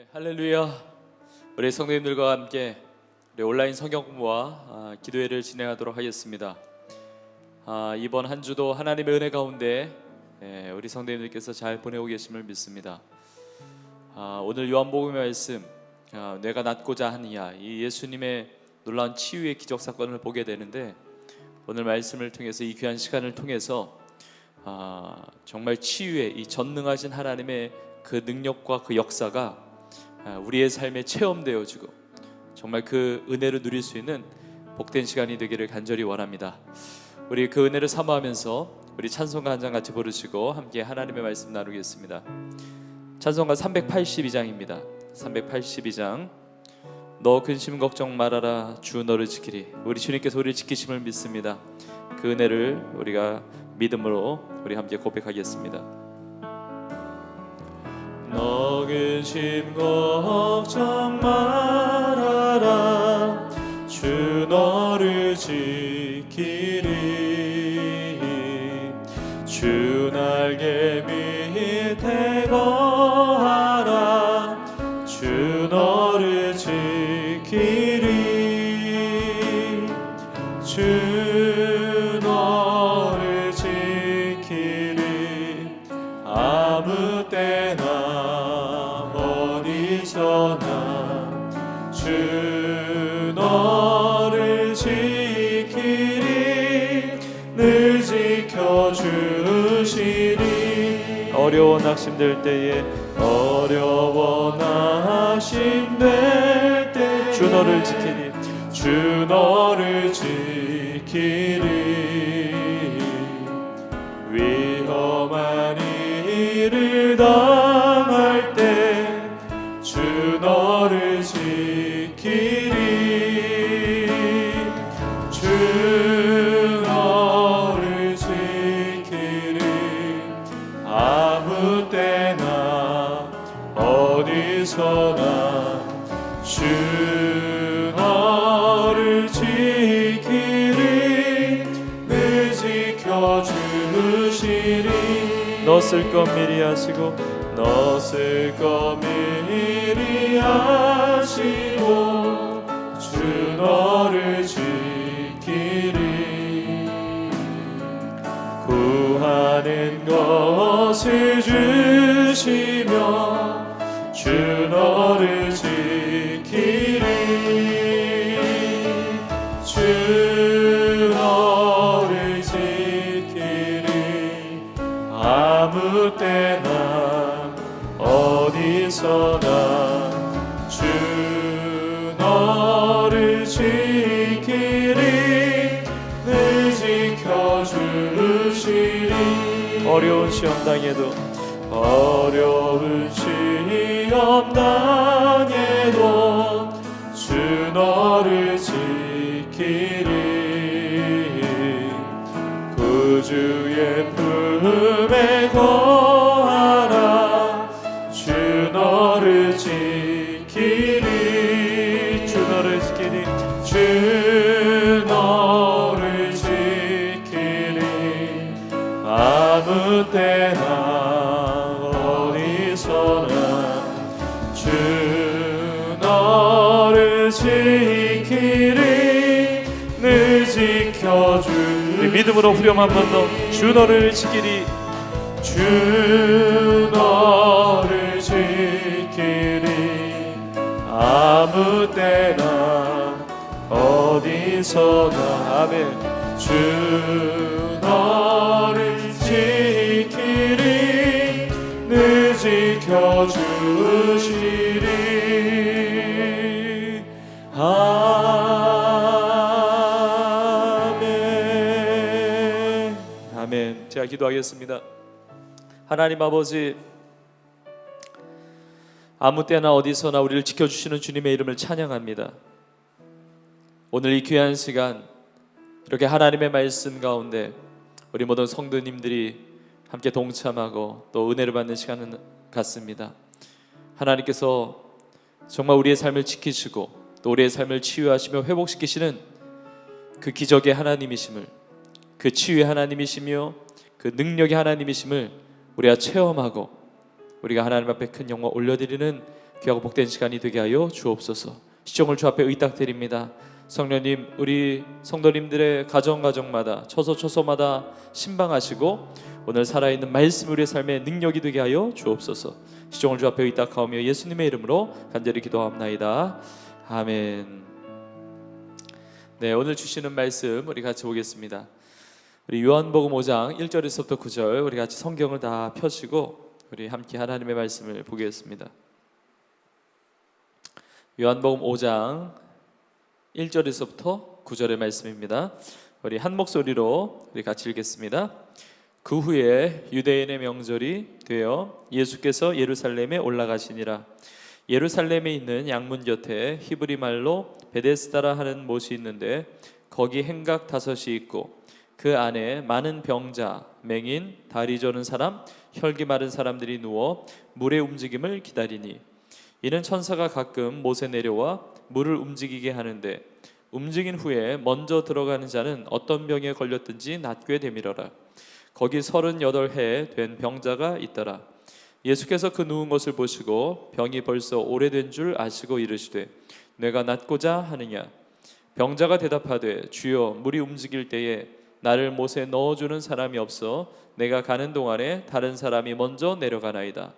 할렐루야. 우리 성도님들과 함께 우리 온라인 성경 공부와 기도회를 진행하도록 하겠습니다. 이번 한 주도 하나님의 은혜 가운데 우리 성도님들께서 잘 보내고 계심을 믿습니다. 오늘 요한복음의 말씀, 내가 낫고자 하느냐, 이 예수님의 놀라운 치유의 기적 사건을 보게 되는데, 오늘 말씀을 통해서, 이 귀한 시간을 통해서 정말 치유의 이 전능하신 하나님의 그 능력과 그 역사가 우리의 삶에 체험되어지고 정말 그 은혜를 누릴 수 있는 복된 시간이 되기를 간절히 원합니다. 우리 그 은혜를 사모하면서 우리 찬송가 한 장 같이 부르시고 함께 하나님의 말씀 나누겠습니다. 찬송가 382장입니다. 382장. 너 근심 걱정 말아라, 주 너를 지키리. 우리 주님께서 우리를 지키심을 믿습니다. 그 은혜를 우리가 믿음으로 우리 함께 고백하겠습니다. 너 근심 걱정 말아라, 주 너를 지키리. 주 날개 밑에 거하라, 주 너를 지키리. 주 너를 지키리. 아무 때나 주 너를 지키리. 늘 지켜주시리. 어려워 낙심될 때에, 어려워 낙심될 때 주 너를 지키리. 주 너를 지키리. 위험한 일을 당할 때 주 너를 지키리. 주 너를 지키리. 아무 때나 어디서나 주 너를 지키리. 늘 지켜주시리. 너 쓸 것 미리 하시고, 너 쓸 것 미리 하시고, 주 너를 지키리. 구하는 것을 주시며 주 너를 지키리. 주 너를 지키리. 아무 때나 어디서나 주 너를 지키리. 늘 지켜주시리. 어려운 시험 당해도, 어려운 시험 당해도 주 너를 지키리. 구주의 품에 거하라, 주 너를 지키리. 주 너를 지키리. 주 너를 지키리. 아무 때나 어디서나 주 너를 지키리. 늘 지켜주리. 믿음으로 후렴 한 번 더. 주 너를 지키리. 주 너를 지키리. 아무 때나 어디서나. 아멘. 주 너를 지키리. 늘 지켜주시리. 아멘. 아멘. 제가 기도하겠습니다. 하나님 아버지, 아무 때나 어디서나 우리를 지켜주시는 주님의 이름을 찬양합니다. 오늘 이 귀한 시간, 이렇게 하나님의 말씀 가운데 우리 모든 성도님들이 함께 동참하고 또 은혜를 받는 시간은 같습니다. 하나님께서 정말 우리의 삶을 지키시고 또 우리의 삶을 치유하시며 회복시키시는 그 기적의 하나님이심을, 그 치유의 하나님이시며 그 능력의 하나님이심을 우리가 체험하고 우리가 하나님 앞에 큰 영광 올려드리는 귀하고 복된 시간이 되게 하여 주옵소서. 시종을 주 앞에 의탁드립니다. 성령님, 우리 성도님들의 가정마다 처소마다 신방하시고 오늘 살아있는 말씀 우리의 삶의 능력이 되게 하여 주옵소서. 시종을 주 앞에 의탁하오며 예수님의 이름으로 간절히 기도합나이다. 아멘. 네, 오늘 주시는 말씀 우리 같이 보겠습니다. 우리 요한복음 5장 1절에서부터 9절 우리 같이 성경을 다 펴시고 우리 함께 하나님의 말씀을 보겠습니다. 요한복음 5장 1절에서부터 9절의 말씀입니다. 우리 한 목소리로 우리 같이 읽겠습니다. 그 후에 유대인의 명절이 되어 예수께서 예루살렘에 올라가시니라. 예루살렘에 있는 양문 곁에 히브리 말로 베데스다라 하는 못이 있는데 거기 행각 5이 있고 그 안에 많은 병자, 맹인, 다리 저는 사람, 혈기 마른 사람들이 누워 물의 움직임을 기다리니 이는 천사가 가끔 못에 내려와 물을 움직이게 하는데 움직인 후에 먼저 들어가는 자는 어떤 병에 걸렸든지 낫게 되밀어라. 거기 38해 된 병자가 있더라. 예수께서 그 누운 것을 보시고 병이 벌써 오래된 줄 아시고 이르시되 내가 낫고자 하느냐. 병자가 대답하되 주여, 물이 움직일 때에 나를 못에 넣어주는 사람이 없어 내가 가는 동안에 다른 사람이 먼저 내려가나이다.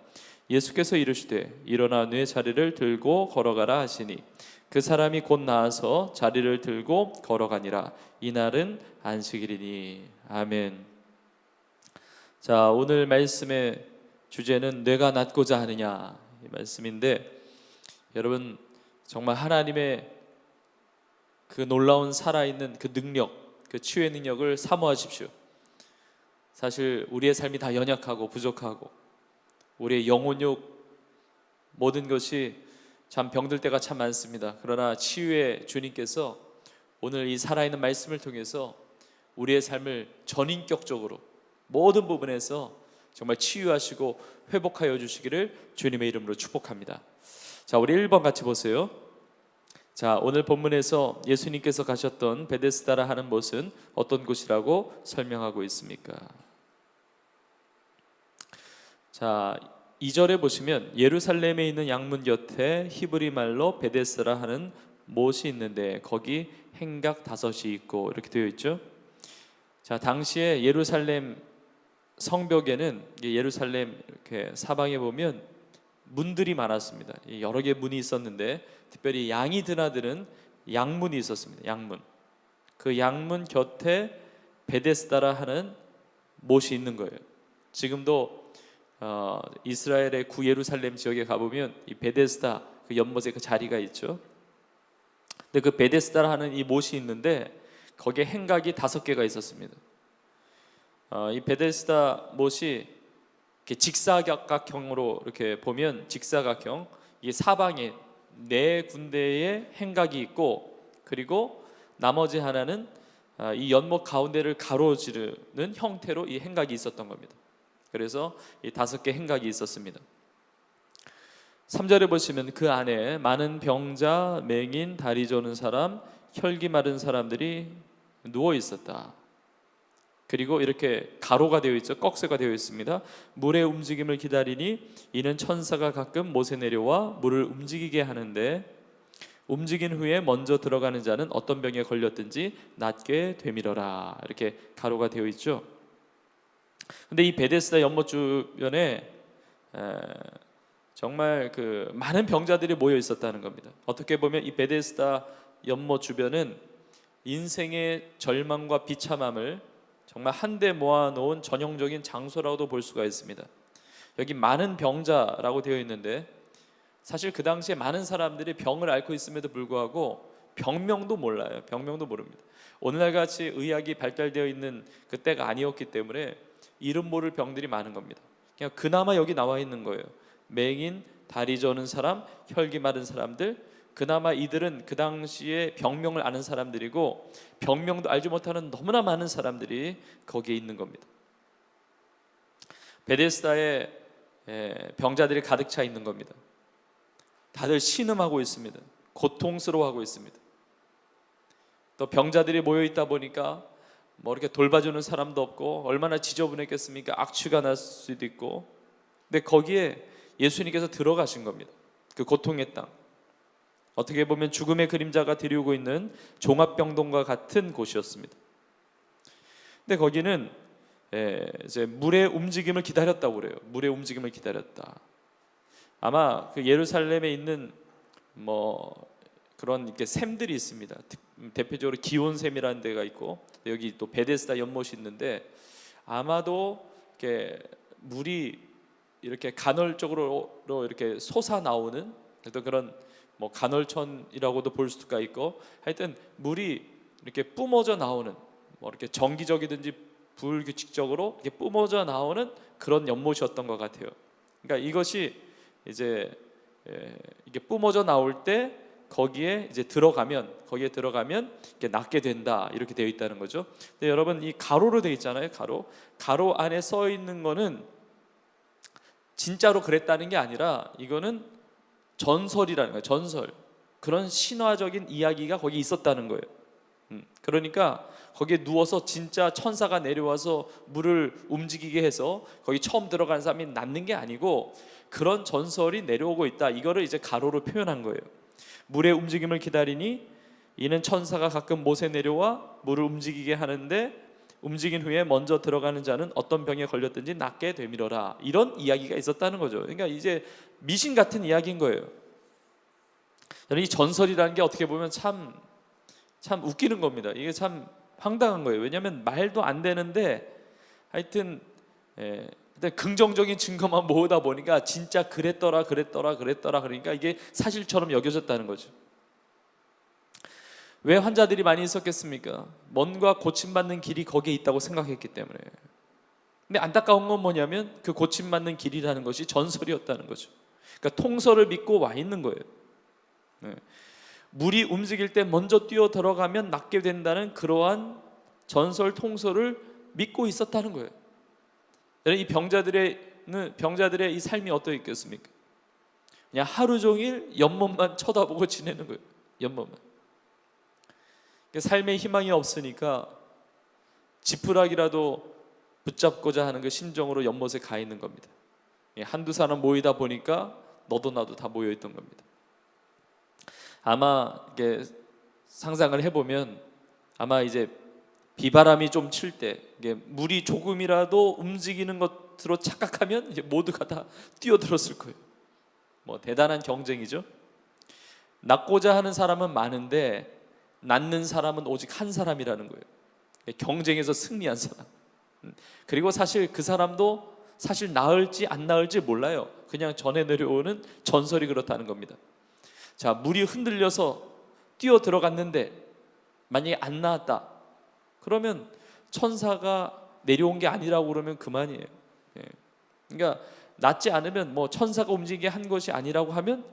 예수께서 이르시되 일어나 네 자리를 들고 걸어가라 하시니 그 사람이 곧 나아서 자리를 들고 걸어가니라. 이날은 안식일이니. 아멘. 자, 오늘 말씀의 주제는 내가 낫고자 하느냐 이 말씀인데, 여러분 정말 하나님의 그 놀라운 살아있는 그 능력, 그 치유의 능력을 사모하십시오. 사실 우리의 삶이 다 연약하고 부족하고 우리의 영혼욕 모든 것이 참 병들 때가 참 많습니다. 그러나 치유의 주님께서 오늘 이 살아있는 말씀을 통해서 우리의 삶을 전인격적으로 모든 부분에서 정말 치유하시고 회복하여 주시기를 주님의 이름으로 축복합니다. 자, 우리 1번 같이 보세요. 자, 오늘 본문에서 예수님께서 가셨던 베데스다라 하는 곳은 어떤 곳이라고 설명하고 있습니까? 자, 2절에 보시면 예루살렘에 있는 양문 곁에 히브리 말로 베데스다라 하는 못이 있는데 거기 행각 5이 있고 이렇게 되어 있죠. 자, 당시에 예루살렘 성벽에는 예루살렘 이렇게 사방에 보면 문들이 많았습니다. 여러 개의 문이 있었는데 특별히 양이 드나드는 양문이 있었습니다. 양문. 그 양문 곁에 베데스다라 하는 못이 있는 거예요. 지금도 이스라엘의 구예루살렘 지역에 가보면 이 베데스다 그 연못에 그 자리가 있죠. 근데 그 베데스다라 하는 이 못이 있는데 거기에 행각이 5개가 있었습니다. 이 베데스다 못이 이렇게 직사각형으로 이렇게 보면 직사각형, 이 사방에 4군데의 행각이 있고 그리고 나머지 하나는 이 연못 가운데를 가로지르는 형태로 이 행각이 있었던 겁니다. 그래서 이 5개 행각이 있었습니다. 3절에 보시면 그 안에 많은 병자, 맹인, 다리 저는 사람, 혈기 마른 사람들이 누워 있었다. 그리고 이렇게 가로가 되어 있죠. 꺽쇠가 되어 있습니다. 물의 움직임을 기다리니 이는 천사가 가끔 못에 내려와 물을 움직이게 하는데 움직인 후에 먼저 들어가는 자는 어떤 병에 걸렸든지 낫게 되밀어라. 이렇게 가로가 되어 있죠. 근데 이 베데스다 연못 주변에 정말 그 많은 병자들이 모여 있었다는 겁니다. 어떻게 보면 이 베데스다 연못 주변은 인생의 절망과 비참함을 정말 한데 모아놓은 전형적인 장소라고도 볼 수가 있습니다. 여기 많은 병자라고 되어 있는데 사실 그 당시에 많은 사람들이 병을 앓고 있음에도 불구하고 병명도 몰라요. 병명도 모릅니다. 오늘날 같이 의학이 발달되어 있는 그때가 아니었기 때문에 이름 모를 병들이 많은 겁니다. 그냥 그나마 여기 나와 있는 거예요. 맹인, 다리 저는 사람, 혈기 마른 사람들, 그나마 이들은 그 당시에 병명을 아는 사람들이고 병명도 알지 못하는 너무나 많은 사람들이 거기에 있는 겁니다. 베데스다에 병자들이 가득 차 있는 겁니다. 다들 신음하고 있습니다. 고통스러워하고 있습니다. 또 병자들이 모여 있다 보니까 뭐 이렇게 돌봐주는 사람도 없고 얼마나 지저분했겠습니까? 악취가 날 수도 있고. 근데 거기에 예수님께서 들어가신 겁니다. 그 고통의 땅, 어떻게 보면 죽음의 그림자가 데려오고 있는 종합병동과 같은 곳이었습니다. 근데 거기는 이제 물의 움직임을 기다렸다고 그래요. 물의 움직임을 기다렸다. 아마 그 예루살렘에 있는 뭐 그런 이렇게 샘들이 있습니다. 대표적으로 기온샘이라는 데가 있고, 여기 또 베데스다 연못이 있는데, 아마도 이렇게 물이 이렇게 간헐적으로 이렇게 솟아 나오는 어떤 그런 뭐 간헐천이라고도 볼 수가 있고, 하여튼 물이 이렇게 뿜어져 나오는, 뭐 이렇게 정기적이든지 불규칙적으로 이렇게 뿜어져 나오는 그런 연못이었던 것 같아요. 그러니까 이것이 이제 이게 뿜어져 나올 때 거기에 들어가면 이렇게 낫게 된다, 이렇게 되어 있다는 거죠. 근데 여러분, 이 가로로 되어 있잖아요. 가로 안에 써 있는 거는 진짜로 그랬다는 게 아니라 이거는 전설이라는 거예요. 전설. 그런 신화적인 이야기가 거기 있었다는 거예요. 그러니까 거기에 누워서 진짜 천사가 내려와서 물을 움직이게 해서 거기 처음 들어간 사람이 낫는 게 아니고, 그런 전설이 내려오고 있다, 이거를 이제 가로로 표현한 거예요. 물의 움직임을 기다리니 이는 천사가 가끔 못에 내려와 물을 움직이게 하는데, 움직인 후에 먼저 들어가는 자는 어떤 병에 걸렸든지 낫게 되밀어라, 이런 이야기가 있었다는 거죠. 그러니까 이제 미신 같은 이야기인 거예요. 이 전설이라는 게 어떻게 보면 참 웃기는 겁니다. 이게 참 황당한 거예요. 왜냐하면 말도 안 되는데, 하여튼 긍정적인 증거만 모으다 보니까 진짜 그랬더라 그러니까 이게 사실처럼 여겨졌다는 거죠. 왜 환자들이 많이 있었겠습니까? 뭔가 고침받는 길이 거기에 있다고 생각했기 때문에. 근데 안타까운 건 뭐냐면 그 고침받는 길이라는 것이 전설이었다는 거죠. 그러니까 통솔을 믿고 와 있는 거예요. 물이 움직일 때 먼저 뛰어 들어가면 낫게 된다는 그러한 전설 통솔을 믿고 있었다는 거예요. 이 병자들의 이 삶이 어떠했겠습니까? 그냥 하루 종일 연못만 쳐다보고 지내는 거예요. 연못만. 삶의 희망이 없으니까 지푸라기라도 붙잡고자 하는 그 심정으로 연못에 가 있는 겁니다. 한두 사람 모이다 보니까 너도 나도 다 모여 있던 겁니다. 아마 이게 상상을 해보면, 아마 이제 비바람이 좀 칠 때 물이 조금이라도 움직이는 것으로 착각하면 이제 모두가 다 뛰어들었을 거예요. 뭐 대단한 경쟁이죠. 낫고자 하는 사람은 많은데 낫는 사람은 오직 한 사람이라는 거예요. 경쟁에서 승리한 사람. 그리고 사실 그 사람도 사실 나을지 안 나을지 몰라요. 그냥 전해 내려오는 전설이 그렇다는 겁니다. 자, 물이 흔들려서 뛰어 들어갔는데 만약에 안 나왔다, 그러면 천사가 내려온 게 아니라고 그러면 그만이에요. 그러니까 낫지 않으면, 뭐 천사가 움직이게 한 것이 아니라고 하면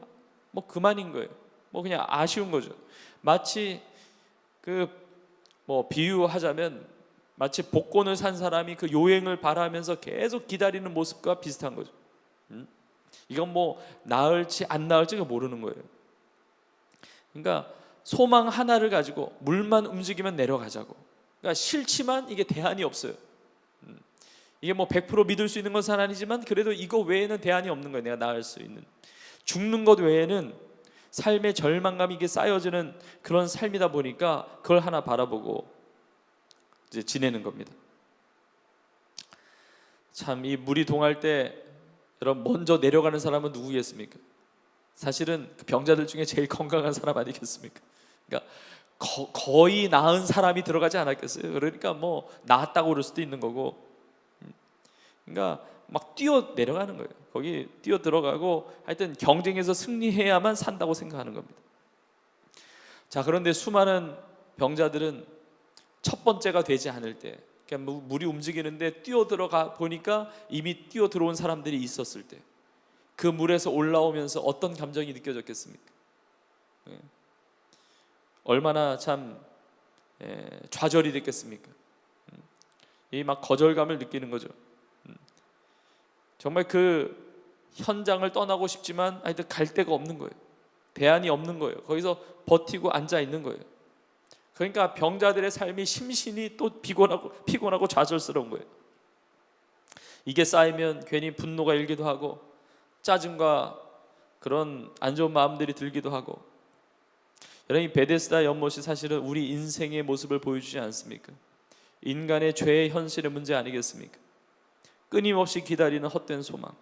뭐 그만인 거예요. 뭐 그냥 아쉬운 거죠. 마치 뭐 비유하자면 마치 복권을 산 사람이 그 요행을 바라면서 계속 기다리는 모습과 비슷한 거죠. 이건 뭐 나을지 안 나을지가 모르는 거예요. 그러니까 소망 하나를 가지고 물만 움직이면 내려가자고. 그러니까 싫지만 이게 대안이 없어요. 이게 뭐 100% 믿을 수 있는 것은 아니지만 그래도 이거 외에는 대안이 없는 거예요. 내가 나을 수 있는. 죽는 것 외에는 삶의 절망감이 이게 쌓여지는 그런 삶이다 보니까 그걸 하나 바라보고 이제 지내는 겁니다. 참, 이 물이 동할 때 여러분 먼저 내려가는 사람은 누구겠습니까? 사실은 그 병자들 중에 제일 건강한 사람 아니겠습니까? 그러니까 거의 나은 사람이 들어가지 않았겠어요? 그러니까 뭐 나았다고 그럴 수도 있는 거고, 그러니까 막 뛰어 내려가는 거예요. 거기 뛰어 들어가고 하여튼 경쟁에서 승리해야만 산다고 생각하는 겁니다. 자, 그런데 수많은 병자들은 첫 번째가 되지 않을 때, 그러니까 물이 움직이는데 뛰어 들어가 보니까 이미 뛰어 들어온 사람들이 있었을 때, 그 물에서 올라오면서 어떤 감정이 느껴졌겠습니까? 얼마나 참 좌절이 됐겠습니까? 이 막 거절감을 느끼는 거죠. 정말 그 현장을 떠나고 싶지만 하여튼 갈 데가 없는 거예요. 대안이 없는 거예요. 거기서 버티고 앉아 있는 거예요. 그러니까 병자들의 삶이 심신이 또 피곤하고 좌절스러운 거예요. 이게 쌓이면 괜히 분노가 일기도 하고 짜증과 그런 안 좋은 마음들이 들기도 하고. 여러분, 이 베데스다 연못이 사실은 우리 인생의 모습을 보여주지 않습니까? 인간의 죄의 현실의 문제 아니겠습니까? 끊임없이 기다리는 헛된 소망.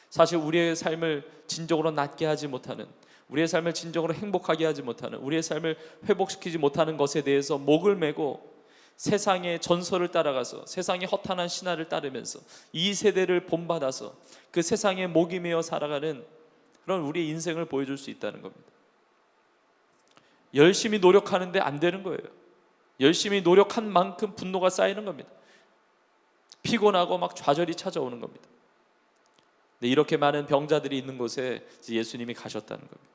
사실 우리의 삶을 진정으로 낫게 하지 못하는, 우리의 삶을 진정으로 행복하게 하지 못하는, 우리의 삶을 회복시키지 못하는 것에 대해서 목을 메고 세상의 전설을 따라가서 세상의 허탄한 신화를 따르면서 이 세대를 본받아서 그 세상에 목이 메어 살아가는 그런 우리의 인생을 보여줄 수 있다는 겁니다. 열심히 노력하는데 안 되는 거예요. 열심히 노력한 만큼 분노가 쌓이는 겁니다. 피곤하고 막 좌절이 찾아오는 겁니다. 근데 이렇게 많은 병자들이 있는 곳에 예수님이 가셨다는 겁니다.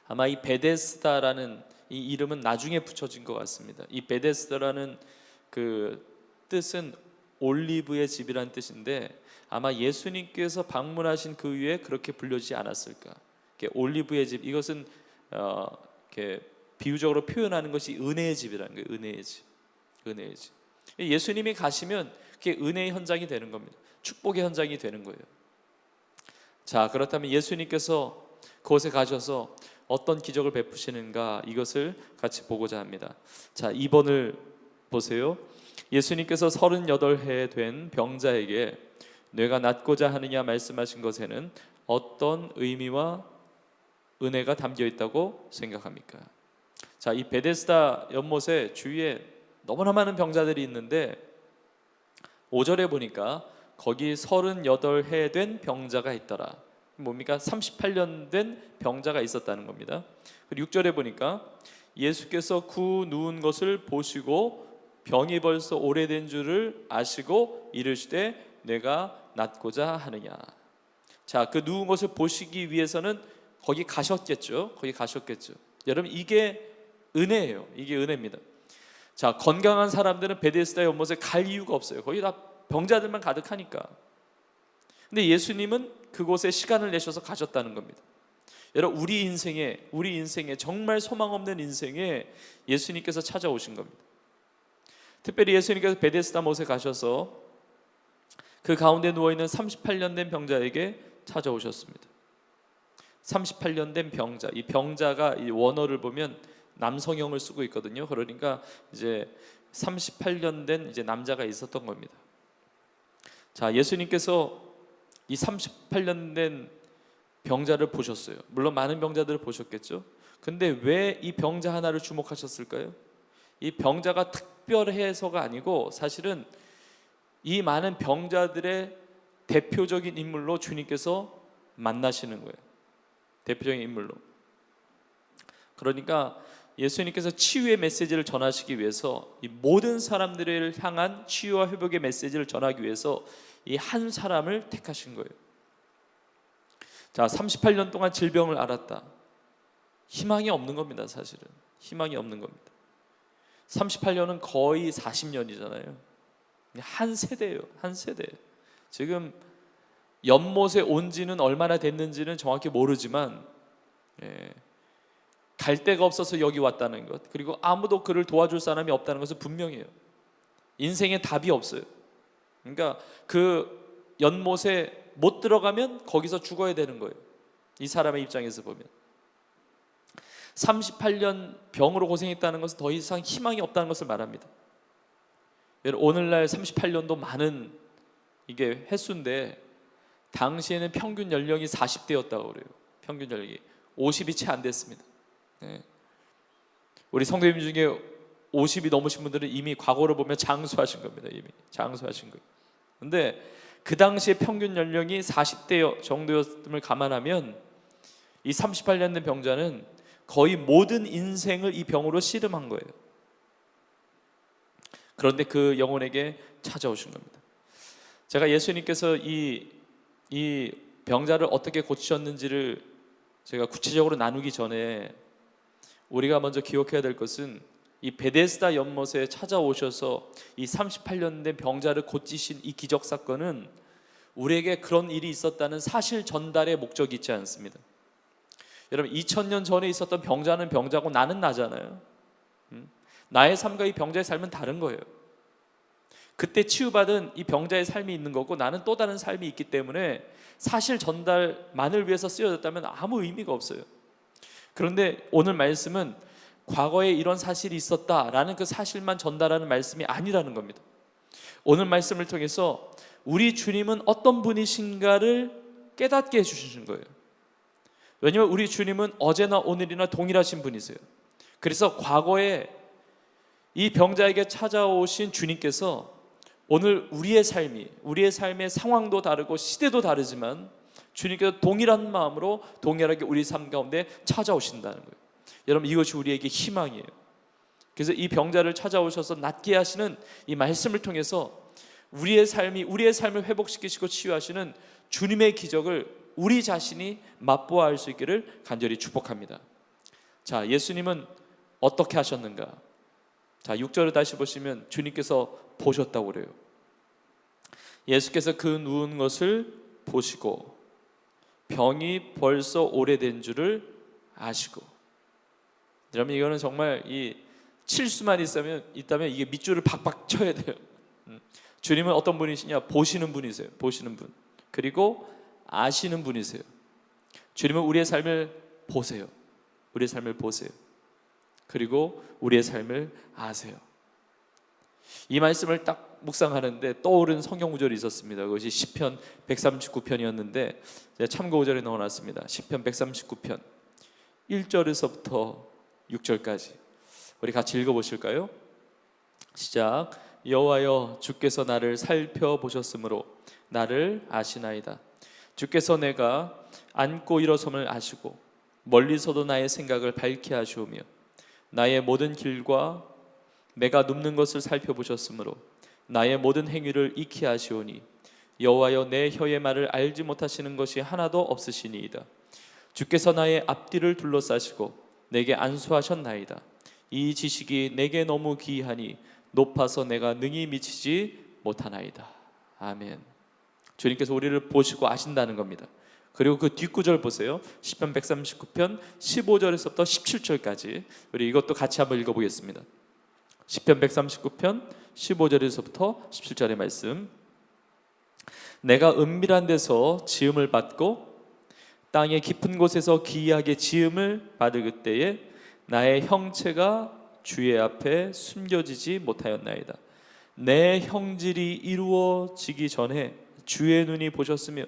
아마 이 베데스다라는 이 이름은 나중에 붙여진 것 같습니다. 이 베데스다라는 그 뜻은 올리브의 집이라는 뜻인데 아마 예수님께서 방문하신 그 위에 그렇게 불려지지 않았을까. 올리브의 집, 이것은 이렇게 비유적으로 표현하는 것이 은혜의 집이라는 거예요. 은혜의 집, 은혜의 집. 예수님이 가시면 그게 은혜의 현장이 되는 겁니다. 축복의 현장이 되는 거예요. 자, 그렇다면 예수님께서 그곳에 가셔서 어떤 기적을 베푸시는가, 이것을 같이 보고자 합니다. 자, 2번을 보세요. 예수님께서 38해 된 병자에게 뇌가 낫고자 하느냐 말씀하신 것에는 어떤 의미와 은혜가 담겨 있다고 생각합니까? 자, 이 베데스다 연못에 주위에 너무나 많은 병자들이 있는데 5절에 보니까 거기 38해 된 병자가 있더라. 뭡니까? 38년 된 병자가 있었다는 겁니다. 그리고 6절에 보니까 예수께서 구 누운 것을 보시고 병이 벌써 오래된 줄을 아시고 이르시되 내가 낫고자 하느냐. 자, 그 누운 것을 보시기 위해서는 거기 가셨겠죠. 거기 가셨겠죠. 여러분, 이게 은혜예요. 이게 은혜입니다. 자, 건강한 사람들은 베데스다 연못에 갈 이유가 없어요. 거기 다 병자들만 가득하니까. 근데 예수님은 그곳에 시간을 내셔서 가셨다는 겁니다. 여러분, 우리 인생에 정말 소망 없는 인생에 예수님께서 찾아오신 겁니다. 특별히 예수님께서 베데스다 못에 가셔서 그 가운데 누워있는 38년 된 병자에게 찾아오셨습니다. 38년 된 병자, 이 병자가 이 원어를 보면 남성형을 쓰고 있거든요. 그러니까 이제 38년 된 이제 남자가 있었던 겁니다. 자, 예수님께서 이 38년 된 병자를 보셨어요. 물론 많은 병자들을 보셨겠죠. 근데 왜 이 병자 하나를 주목하셨을까요? 이 병자가 특별해서가 아니고 사실은 이 많은 병자들의 대표적인 인물로 주님께서 만나시는 거예요. 대표적인 인물로. 그러니까 예수님께서 치유의 메시지를 전하시기 위해서 이 모든 사람들을 향한 치유와 회복의 메시지를 전하기 위해서 이 한 사람을 택하신 거예요. 자, 38년 동안 질병을 앓았다. 희망이 없는 겁니다. 사실은 희망이 없는 겁니다. 38년은 거의 40년이잖아요. 한 세대예요. 한 세대. 지금 연못에 온 지는 얼마나 됐는지는 정확히 모르지만 갈 데가 없어서 여기 왔다는 것, 그리고 아무도 그를 도와줄 사람이 없다는 것은 분명해요. 인생에 답이 없어요. 그러니까 그 연못에 못 들어가면 거기서 죽어야 되는 거예요. 이 사람의 입장에서 보면 38년 병으로 고생했다는 것은 더 이상 희망이 없다는 것을 말합니다. 오늘날 38년도 많은 이게 횟수인데 당시에는 평균 연령이 40대였다고 그래요. 평균 연령이 50이 채 안 됐습니다. 우리 성도님 중에 50이 넘으신 분들은 이미 과거를 보면 장수하신 겁니다. 이미 장수하신 거예요. 근데 그 당시에 평균 연령이 40대 정도였음을 감안하면 이 38년 된 병자는 거의 모든 인생을 이 병으로 씨름한 거예요. 그런데 그 영혼에게 찾아오신 겁니다. 제가 예수님께서 이 병자를 어떻게 고치셨는지를 제가 구체적으로 나누기 전에 우리가 먼저 기억해야 될 것은 이 베데스다 연못에 찾아오셔서 이 38년 된 병자를 고치신 이 기적 사건은 우리에게 그런 일이 있었다는 사실 전달의 목적이 있지 않습니다. 여러분, 2000년 전에 있었던 병자는 병자고 나는 나잖아요. 나의 삶과 이 병자의 삶은 다른 거예요. 그때 치유받은 이 병자의 삶이 있는 거고 나는 또 다른 삶이 있기 때문에 사실 전달만을 위해서 쓰여졌다면 아무 의미가 없어요. 그런데 오늘 말씀은 과거에 이런 사실이 있었다라는 그 사실만 전달하는 말씀이 아니라는 겁니다. 오늘 말씀을 통해서 우리 주님은 어떤 분이신가를 깨닫게 해주시는 거예요. 왜냐하면 우리 주님은 어제나 오늘이나 동일하신 분이세요. 그래서 과거에 이 병자에게 찾아오신 주님께서 오늘 우리의 삶의 상황도 다르고 시대도 다르지만 주님께서 동일한 마음으로 동일하게 우리 삶 가운데 찾아오신다는 거예요. 여러분, 이것이 우리에게 희망이에요. 그래서 이 병자를 찾아오셔서 낫게 하시는 이 말씀을 통해서 우리의 삶을 회복시키시고 치유하시는 주님의 기적을 우리 자신이 맛보아 알 수 있기를 간절히 축복합니다. 자, 예수님은 어떻게 하셨는가? 자, 6절을 다시 보시면 주님께서 보셨다고 그래요. 예수께서 그 누운 것을 보시고 병이 벌써 오래된 줄을 아시고. 여러분, 이거는 정말 이 칠수만 있다면 이게 밑줄을 박박 쳐야 돼요. 주님은 어떤 분이시냐? 보시는 분이세요. 보시는 분. 그리고 아시는 분이세요. 주님은 우리의 삶을 보세요. 우리의 삶을 보세요. 그리고 우리의 삶을 아세요. 이 말씀을 딱 묵상하는데 떠오른 성경 구절이 있었습니다. 그것이 시편 139편이었는데 제가 참고 구절에 넣어놨습니다. 시편 139편 1절에서부터 6절까지 우리 같이 읽어보실까요? 시작. 여호와여, 주께서 나를 살펴보셨으므로 나를 아시나이다. 주께서 내가 앉고 일어섬을 아시고 멀리서도 나의 생각을 밝게 하시오며 나의 모든 길과 내가 눕는 것을 살펴보셨으므로 나의 모든 행위를 익히 하시오니 여호와여, 내 혀의 말을 알지 못하시는 것이 하나도 없으시니이다. 주께서 나의 앞뒤를 둘러싸시고 내게 안수하셨나이다. 이 지식이 내게 너무 기이하니 높아서 내가 능히 미치지 못하나이다. 아멘. 주님께서 우리를 보시고 아신다는 겁니다. 그리고 그 뒷구절 보세요. 시편 139편 15절에서부터 17절까지 우리 이것도 같이 한번 읽어보겠습니다. 시편 139편 15절에서부터 17절의 말씀. 내가 은밀한 데서 지음을 받고 땅의 깊은 곳에서 기이하게 지음을 받을 그때에 나의 형체가 주의 앞에 숨겨지지 못하였나이다. 내 형질이 이루어지기 전에 주의 눈이 보셨으며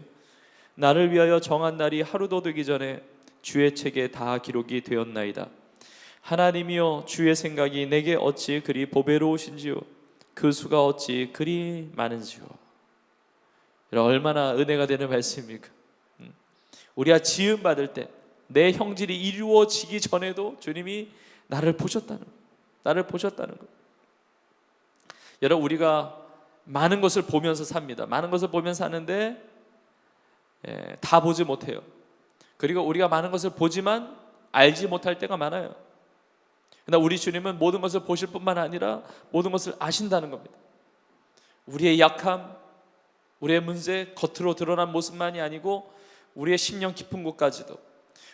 나를 위하여 정한 날이 하루도 되기 전에 주의 책에 다 기록이 되었나이다. 하나님이여, 주의 생각이 내게 어찌 그리 보배로우신지요, 그 수가 어찌 그리 많은지요. 얼마나 은혜가 되는 말씀입니까? 우리가 지음 받을 때 내 형질이 이루어지기 전에도 주님이 나를 보셨다는 것. 여러분, 우리가 많은 것을 보면서 삽니다. 많은 것을 보면서 사는데 다 보지 못해요. 그리고 우리가 많은 것을 보지만 알지 못할 때가 많아요. 그러나 우리 주님은 모든 것을 보실 뿐만 아니라 모든 것을 아신다는 겁니다. 우리의 약함, 우리의 문제, 겉으로 드러난 모습만이 아니고 우리의 심령 깊은 곳까지도,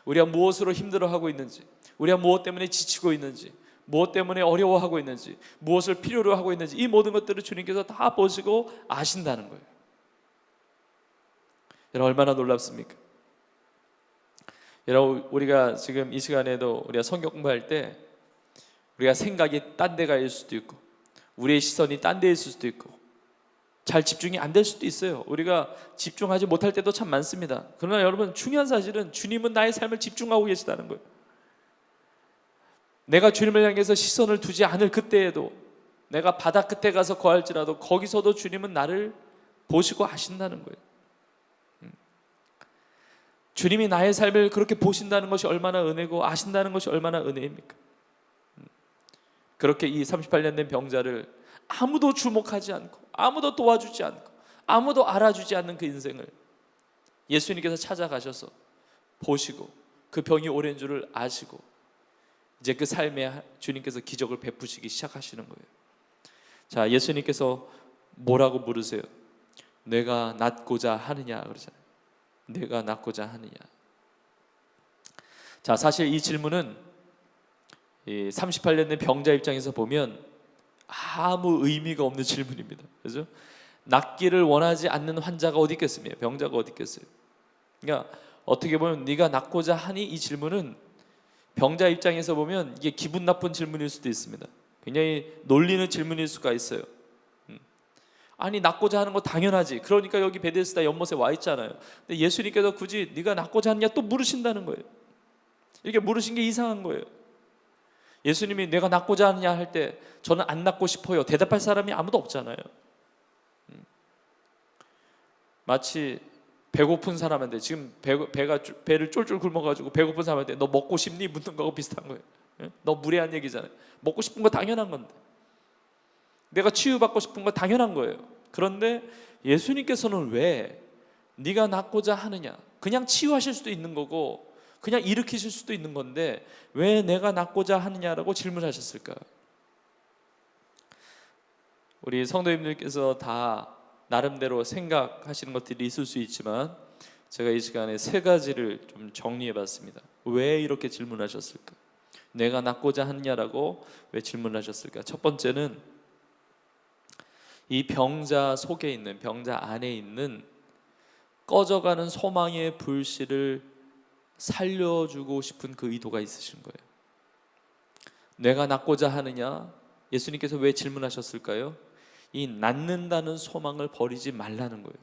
우리가 무엇으로 힘들어하고 있는지, 우리가 무엇 때문에 지치고 있는지, 무엇 때문에 어려워하고 있는지, 무엇을 필요로 하고 있는지, 이 모든 것들을 주님께서 다 보시고 아신다는 거예요. 여러분, 얼마나 놀랍습니까? 여러분, 우리가 지금 이 시간에도 우리가 성경 공부할 때 우리가 생각이 딴 데 갈 수도 있고 우리의 시선이 딴 데 있을 수도 있고 잘 집중이 안 될 수도 있어요. 우리가 집중하지 못할 때도 참 많습니다. 그러나 여러분, 중요한 사실은 주님은 나의 삶을 집중하고 계시다는 거예요. 내가 주님을 향해서 시선을 두지 않을 그때에도, 내가 바다 끝에 가서 거할지라도 거기서도 주님은 나를 보시고 아신다는 거예요. 주님이 나의 삶을 그렇게 보신다는 것이 얼마나 은혜고 아신다는 것이 얼마나 은혜입니까? 그렇게 이 38년 된 병자를 아무도 주목하지 않고 아무도 도와주지 않고 아무도 알아주지 않는 그 인생을 예수님께서 찾아가셔서 보시고 그 병이 오랜 줄을 아시고 이제 그 삶에 주님께서 기적을 베푸시기 시작하시는 거예요. 자, 예수님께서 뭐라고 물으세요? 내가 낫고자 하느냐 그러잖아요. 내가 낫고자 하느냐. 자, 사실 이 질문은 이 38년 된 병자 입장에서 보면 아무 의미가 없는 질문입니다. 그죠? 낫기를 원하지 않는 환자가 어디 있겠습니까? 병자가 어디 있겠어요? 그러니까 어떻게 보면 네가 낫고자 하니, 이 질문은 병자 입장에서 보면 이게 기분 나쁜 질문일 수도 있습니다. 굉장히 놀리는 질문일 수가 있어요. 아니, 낫고자 하는 거 당연하지. 그러니까 여기 베데스다 연못에 와 있잖아요. 근데 예수님께서 굳이 네가 낫고자 하느냐 또 물으신다는 거예요. 이렇게 물으신 게 이상한 거예요. 예수님이 내가 낫고자 하느냐 할 때 저는 안 낫고 싶어요, 대답할 사람이 아무도 없잖아요. 마치 배고픈 사람한테, 지금 배를 쫄쫄 굶어가지고 배고픈 사람한테 너 먹고 싶니? 묻는 거하고 비슷한 거예요. 너 무례한 얘기잖아요. 먹고 싶은 거 당연한 건데, 내가 치유받고 싶은 거 당연한 거예요. 그런데 예수님께서는 왜 네가 낫고자 하느냐, 그냥 치유하실 수도 있는 거고 그냥 일으키실 수도 있는 건데 왜 내가 낫고자 하느냐라고 질문하셨을까? 우리 성도님들께서 다 나름대로 생각하시는 것들이 있을 수 있지만 제가 이 시간에 세 가지를 좀 정리해 봤습니다. 왜 이렇게 질문하셨을까? 내가 낫고자 하느냐라고 왜 질문하셨을까? 첫 번째는 이 병자 속에 있는, 병자 안에 있는 꺼져가는 소망의 불씨를 살려주고 싶은 그 의도가 있으신 거예요. 내가 낫고자 하느냐? 예수님께서 왜 질문하셨을까요? 이 낫는다는 소망을 버리지 말라는 거예요.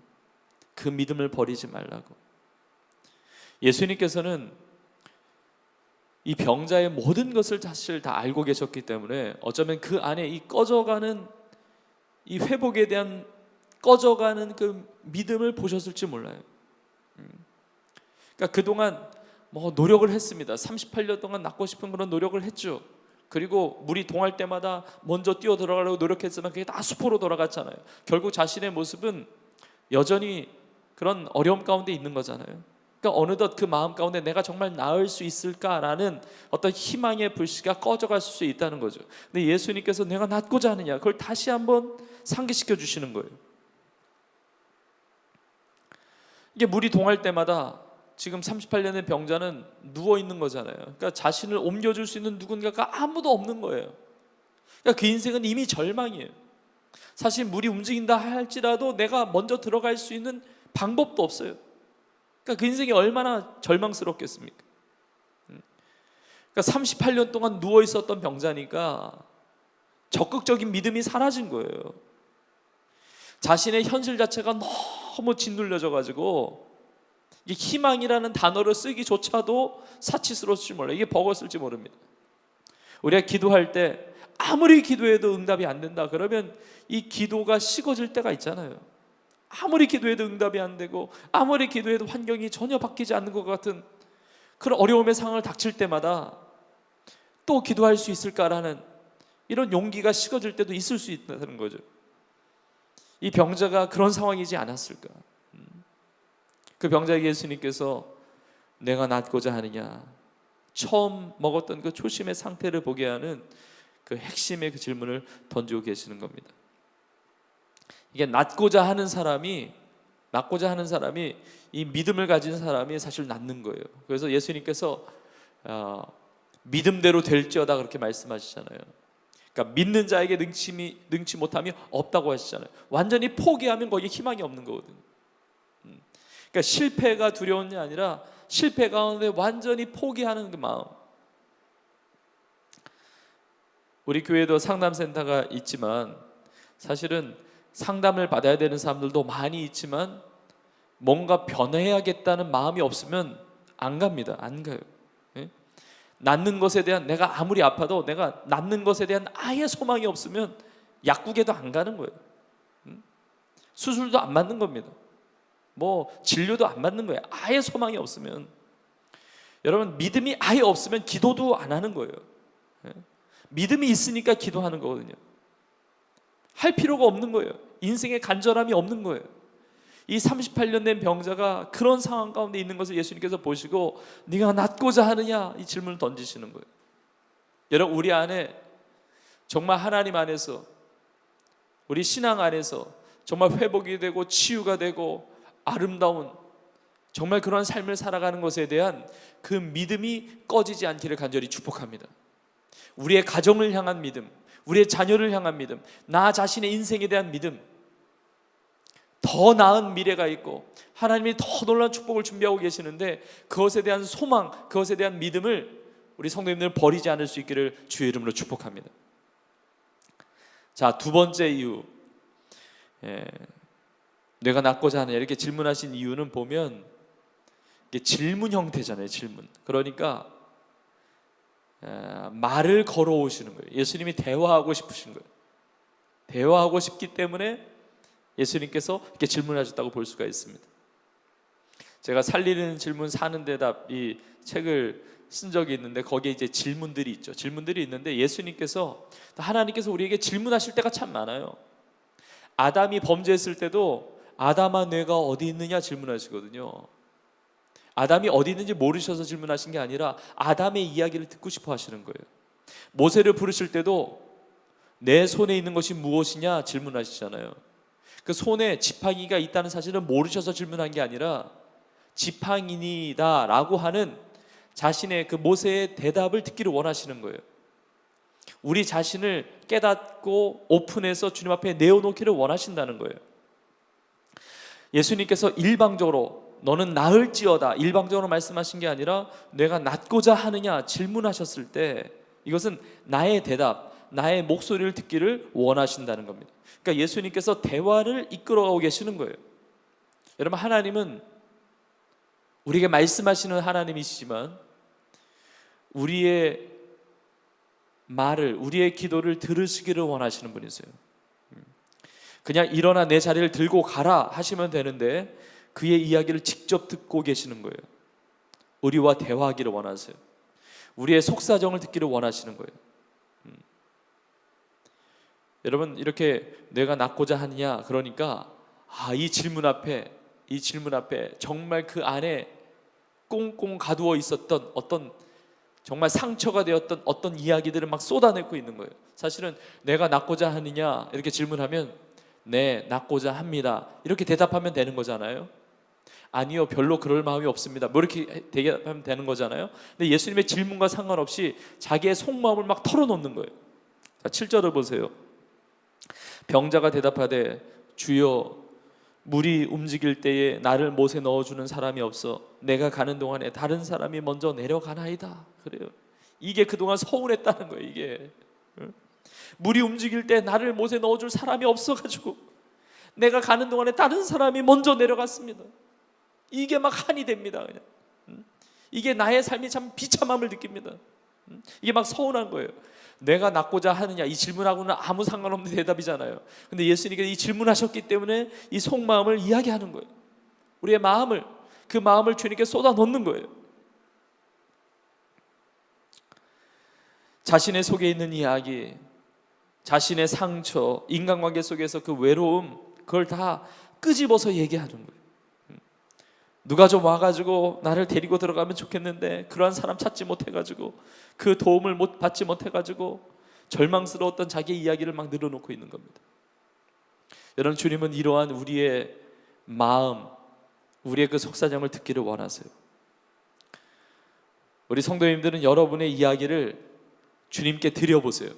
그 믿음을 버리지 말라고. 예수님께서는 이 병자의 모든 것을 사실 다 알고 계셨기 때문에 어쩌면 그 안에 이 꺼져가는, 이 회복에 대한 꺼져가는 그 믿음을 보셨을지 몰라요. 그러니까 그동안 뭐 노력을 했습니다. 38년 동안 낫고 싶은 그런 노력을 했죠. 그리고 물이 동할 때마다 먼저 뛰어 들어가려고 노력했지만 그게 다 수포로 돌아갔잖아요. 결국 자신의 모습은 여전히 그런 어려움 가운데 있는 거잖아요. 그러니까 어느덧 그 마음 가운데 내가 정말 나을 수 있을까라는 어떤 희망의 불씨가 꺼져갈 수 있다는 거죠. 근데 예수님께서 내가 낫고자 하느냐, 그걸 다시 한번 상기시켜 주시는 거예요. 이게 물이 동할 때마다 지금 38년의 병자는 누워 있는 거잖아요. 그러니까 자신을 옮겨줄 수 있는 누군가가 아무도 없는 거예요. 그러니까 그 인생은 이미 절망이에요. 사실 물이 움직인다 할지라도 내가 먼저 들어갈 수 있는 방법도 없어요. 그러니까 그 인생이 얼마나 절망스럽겠습니까? 그러니까 38년 동안 누워 있었던 병자니까 적극적인 믿음이 사라진 거예요. 자신의 현실 자체가 너무 짓눌려져 가지고 이 희망이라는 단어를 쓰기조차도 사치스러울지 몰라요. 이게 버거웠을지 모릅니다. 우리가 기도할 때 아무리 기도해도 응답이 안 된다 그러면 이 기도가 식어질 때가 있잖아요. 아무리 기도해도 응답이 안 되고 아무리 기도해도 환경이 전혀 바뀌지 않는 것 같은 그런 어려움의 상황을 닥칠 때마다 또 기도할 수 있을까라는 이런 용기가 식어질 때도 있을 수 있다는 거죠. 이 병자가 그런 상황이지 않았을까? 그 병자에게 예수님께서 내가 낫고자 하느냐, 처음 먹었던 그 초심의 상태를 보게 하는 그 핵심의 그 질문을 던지고 계시는 겁니다. 이게 낫고자 하는 사람이 이 믿음을 가진 사람이 사실 낫는 거예요. 그래서 예수님께서 믿음대로 될지어다 그렇게 말씀하시잖아요. 그러니까 믿는 자에게 능치 못함이 없다고 하시잖아요. 완전히 포기하면 거기에 희망이 없는 거거든요. 그러니까 실패가 두려운 게 아니라 실패 가운데 완전히 포기하는 그 마음. 우리 교회도 상담센터가 있지만 사실은 상담을 받아야 되는 사람들도 많이 있지만 뭔가 변해야겠다는 마음이 없으면 안 갑니다. 안 가요. 낫는 것에 대한, 내가 아무리 아파도 내가 낫는 것에 대한 아예 소망이 없으면 약국에도 안 가는 거예요. 수술도 안 맞는 겁니다. 뭐 진료도 안 받는 거예요. 아예 소망이 없으면. 여러분, 믿음이 아예 없으면 기도도 안 하는 거예요. 믿음이 있으니까 기도하는 거거든요. 할 필요가 없는 거예요. 인생에 간절함이 없는 거예요. 이 38년 된 병자가 그런 상황 가운데 있는 것을 예수님께서 보시고 네가 낫고자 하느냐 이 질문을 던지시는 거예요. 여러분, 우리 안에 정말 하나님 안에서, 우리 신앙 안에서 정말 회복이 되고 치유가 되고 아름다운 정말 그러한 삶을 살아가는 것에 대한 그 믿음이 꺼지지 않기를 간절히 축복합니다. 우리의 가정을 향한 믿음, 우리의 자녀를 향한 믿음, 나 자신의 인생에 대한 믿음, 더 나은 미래가 있고 하나님이 더 놀라운 축복을 준비하고 계시는데 그것에 대한 소망, 그것에 대한 믿음을 우리 성도님들 버리지 않을 수 있기를 주의 이름으로 축복합니다. 자, 두 번째 이유, 내가 낳고자 하느냐 이렇게 질문하신 이유는 보면 이게 질문 형태잖아요. 질문. 그러니까 말을 걸어오시는 거예요. 예수님이 대화하고 싶으신 거예요. 대화하고 싶기 때문에 예수님께서 이렇게 질문하셨다고 볼 수가 있습니다. 제가 살리는 질문 사는 대답 이 책을 쓴 적이 있는데 거기에 이제 질문들이 있죠. 질문들이 있는데 하나님께서 우리에게 질문하실 때가 참 많아요. 아담이 범죄했을 때도 아담아 뇌가 어디 있느냐 질문하시거든요. 아담이 어디 있는지 모르셔서 질문하신 게 아니라 아담의 이야기를 듣고 싶어 하시는 거예요. 모세를 부르실 때도 내 손에 있는 것이 무엇이냐 질문하시잖아요. 그 손에 지팡이가 있다는 사실을 모르셔서 질문한 게 아니라 지팡이니다 라고 하는 자신의 그 모세의 대답을 듣기를 원하시는 거예요. 우리 자신을 깨닫고 오픈해서 주님 앞에 내어놓기를 원하신다는 거예요. 예수님께서 일방적으로 너는 나을지어다 일방적으로 말씀하신 게 아니라 내가 낫고자 하느냐 질문하셨을 때 이것은 나의 대답, 나의 목소리를 듣기를 원하신다는 겁니다. 그러니까 예수님께서 대화를 이끌어가고 계시는 거예요. 여러분, 하나님은 우리에게 말씀하시는 하나님이시지만 우리의 말을, 우리의 기도를 들으시기를 원하시는 분이세요. 그냥 일어나 내 자리를 들고 가라 하시면 되는데 그의 이야기를 직접 듣고 계시는 거예요. 우리와 대화하기를 원하세요. 우리의 속사정을 듣기를 원하시는 거예요. 여러분, 이렇게 내가 낳고자 하느냐 그러니까 이 질문 앞에 정말 그 안에 꽁꽁 가두어 있었던 어떤 정말 상처가 되었던 어떤 이야기들을 막 쏟아내고 있는 거예요. 사실은 내가 낳고자 하느냐 이렇게 질문하면 네, 낳고자 합니다 이렇게 대답하면 되는 거잖아요. 아니요, 별로 그럴 마음이 없습니다 뭐 이렇게 대답하면 되는 거잖아요. 근데 예수님의 질문과 상관없이 자기의 속마음을 막 털어놓는 거예요. 자, 7절을 보세요. 병자가 대답하되 주여 물이 움직일 때에 나를 못에 넣어주는 사람이 없어 내가 가는 동안에 다른 사람이 먼저 내려가나이다. 그래요. 이게 그동안 서운했다는 거예요. 이게 물이 움직일 때 나를 못에 넣어줄 사람이 없어가지고 내가 가는 동안에 다른 사람이 먼저 내려갔습니다. 이게 막 한이 됩니다. 그냥. 이게 나의 삶이 참 비참함을 느낍니다. 이게 막 서운한 거예요. 내가 낳고자 하느냐 이 질문하고는 아무 상관없는 대답이잖아요. 근데 예수님께서 이 질문하셨기 때문에 이 속마음을 이야기하는 거예요. 우리의 마음을, 그 마음을 주님께 쏟아 놓는 거예요. 자신의 속에 있는 이야기, 자신의 상처, 인간관계 속에서 그 외로움, 그걸 다 끄집어서 얘기하는 거예요. 누가 좀 와가지고 나를 데리고 들어가면 좋겠는데 그러한 사람 찾지 못해가지고 그 도움을 받지 못해가지고 절망스러웠던 자기의 이야기를 막 늘어놓고 있는 겁니다. 여러분, 주님은 이러한 우리의 마음, 우리의 그 속사정을 듣기를 원하세요. 우리 성도님들은 여러분의 이야기를 주님께 드려보세요.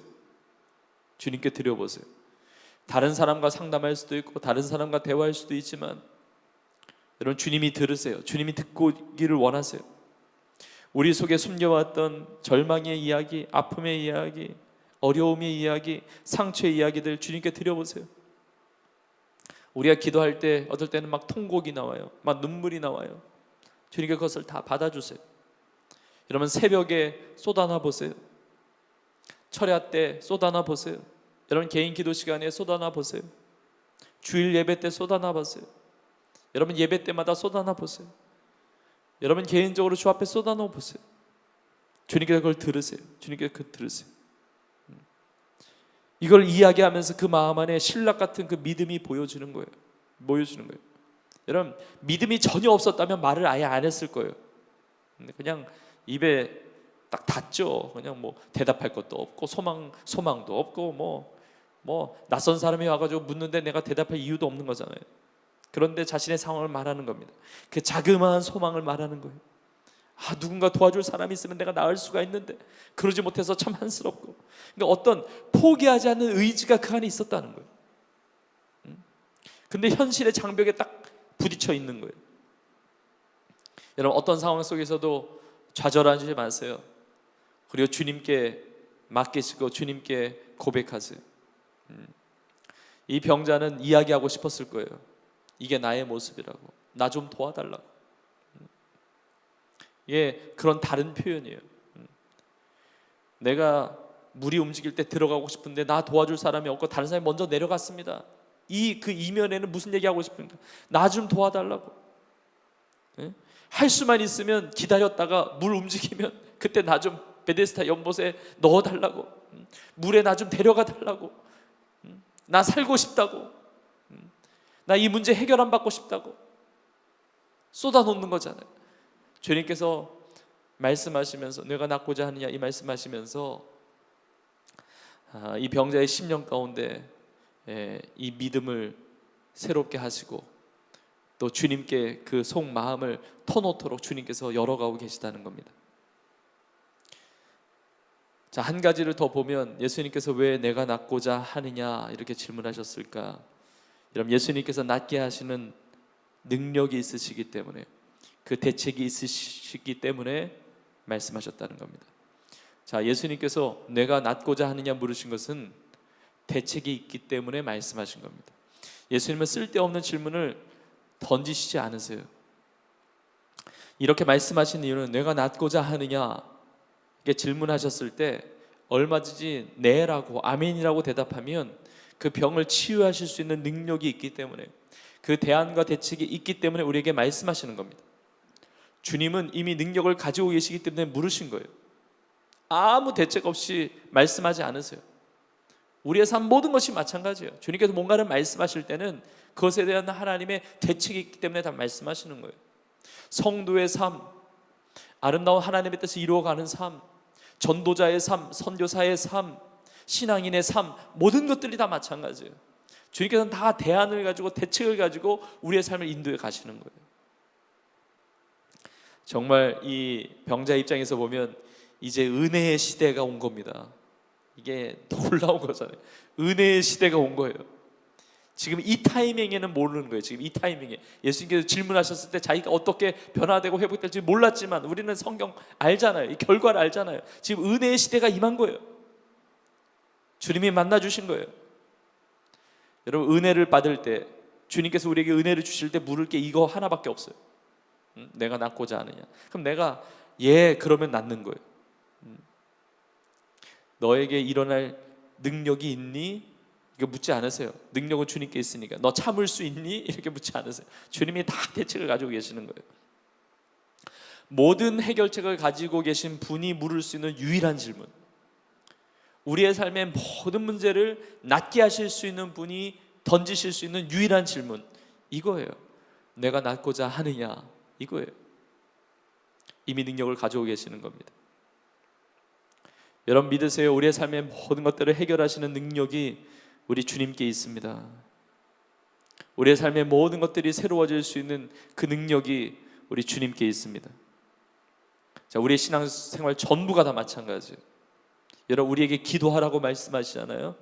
주님께 드려보세요. 다른 사람과 상담할 수도 있고 다른 사람과 대화할 수도 있지만 여러분, 주님이 들으세요. 주님이 듣고 있기를 원하세요. 우리 속에 숨겨왔던 절망의 이야기, 아픔의 이야기, 어려움의 이야기, 상처의 이야기들 주님께 드려보세요. 우리가 기도할 때 어떨 때는 막 통곡이 나와요. 막 눈물이 나와요. 주님께 그것을 다 받아주세요. 여러분, 새벽에 쏟아나 보세요. 철야 때 쏟아나 보세요. 여러분, 개인 기도 시간에 쏟아나 보세요. 주일 예배 때 쏟아나 보세요. 여러분, 예배 때마다 쏟아나 보세요. 여러분, 개인적으로 주 앞에 쏟아놓아 보세요. 주님께 그걸 들으세요. 주님께 그걸 들으세요. 이걸 이야기하면서 그 마음 안에 신락 같은 그 믿음이 보여주는 거예요. 여러분, 믿음이 전혀 없었다면 말을 아예 안 했을 거예요. 그냥 입에 딱 닿죠. 그냥 뭐 대답할 것도 없고 소망도 없고 뭐 낯선 사람이 와가지고 묻는데 내가 대답할 이유도 없는 거잖아요. 그런데 자신의 상황을 말하는 겁니다. 그 자그마한 소망을 말하는 거예요. 누군가 도와줄 사람이 있으면 내가 나을 수가 있는데 그러지 못해서 참 한스럽고, 그러니까 어떤 포기하지 않는 의지가 그 안에 있었다는 거예요. 근데 현실의 장벽에 딱 부딪혀 있는 거예요. 여러분, 어떤 상황 속에서도 좌절하지 마세요. 그리고 주님께 맡기시고 주님께 고백하세요. 이 병자는 이야기하고 싶었을 거예요. 이게 나의 모습이라고, 나 좀 도와달라고. 예, 그런 다른 표현이에요. 내가 물이 움직일 때 들어가고 싶은데 나 도와줄 사람이 없고 다른 사람이 먼저 내려갔습니다. 그 이면에는 무슨 얘기하고 싶은가? 나 좀 도와달라고. 예? 할 수만 있으면 기다렸다가 물 움직이면 그때 나 좀 베데스다 연못에 넣어달라고, 물에 나 좀 데려가 달라고, 나 살고 싶다고, 나 이 문제 해결 안 받고 싶다고 쏟아놓는 거잖아요. 주님께서 말씀하시면서 내가 낫고자 하느냐 이 말씀하시면서 이 병자의 심령 가운데 이 믿음을 새롭게 하시고 또 주님께 그 속마음을 터놓도록 주님께서 열어가고 계시다는 겁니다. 자, 한 가지를 더 보면 예수님께서 왜 내가 낫고자 하느냐 이렇게 질문하셨을까? 여러분, 예수님께서 낫게 하시는 능력이 있으시기 때문에, 그 대책이 있으시기 때문에 말씀하셨다는 겁니다. 자, 예수님께서 내가 낫고자 하느냐 물으신 것은 대책이 있기 때문에 말씀하신 겁니다. 예수님은 쓸데없는 질문을 던지시지 않으세요. 이렇게 말씀하신 이유는 내가 낫고자 하느냐 이렇게 질문하셨을 때 얼마든지 네라고 아멘이라고 대답하면 그 병을 치유하실 수 있는 능력이 있기 때문에, 그 대안과 대책이 있기 때문에 우리에게 말씀하시는 겁니다. 주님은 이미 능력을 가지고 계시기 때문에 물으신 거예요. 아무 대책 없이 말씀하지 않으세요. 우리의 삶 모든 것이 마찬가지예요. 주님께서 뭔가를 말씀하실 때는 그것에 대한 하나님의 대책이 있기 때문에 다 말씀하시는 거예요. 성도의 삶, 아름다운 하나님의 뜻을 이루어가는 삶, 전도자의 삶, 선교사의 삶, 신앙인의 삶, 모든 것들이 다 마찬가지예요. 주님께서는 다 대안을 가지고 대책을 가지고 우리의 삶을 인도해 가시는 거예요. 정말 이 병자 입장에서 보면 이제 은혜의 시대가 온 겁니다. 이게 놀라운 거잖아요. 은혜의 시대가 온 거예요. 지금 이 타이밍에는 모르는 거예요. 지금 이 타이밍에 예수님께서 질문하셨을 때 자기가 어떻게 변화되고 회복될지 몰랐지만 우리는 성경 알잖아요. 이 결과를 알잖아요. 지금 은혜의 시대가 임한 거예요. 주님이 만나주신 거예요. 여러분, 은혜를 받을 때, 주님께서 우리에게 은혜를 주실 때 물을 게 이거 하나밖에 없어요. 내가 낫고자 하느냐. 그럼 내가 그러면 낫는 거예요. 너에게 일어날 능력이 있니? 이거 묻지 않으세요. 능력은 주님께 있으니까. 너 참을 수 있니? 이렇게 묻지 않으세요. 주님이 다 대책을 가지고 계시는 거예요. 모든 해결책을 가지고 계신 분이 물을 수 있는 유일한 질문, 우리의 삶의 모든 문제를 낫게 하실 수 있는 분이 던지실 수 있는 유일한 질문, 이거예요. 내가 낫고자 하느냐, 이거예요. 이미 능력을 가지고 계시는 겁니다. 여러분, 믿으세요. 우리의 삶의 모든 것들을 해결하시는 능력이 우리 주님께 있습니다. 우리의 삶의 모든 것들이 새로워질 수 있는 그 능력이 우리 주님께 있습니다. 자, 우리의 신앙생활 전부가 다 마찬가지예요. 여러분, 우리에게 기도하라고 말씀하시잖아요.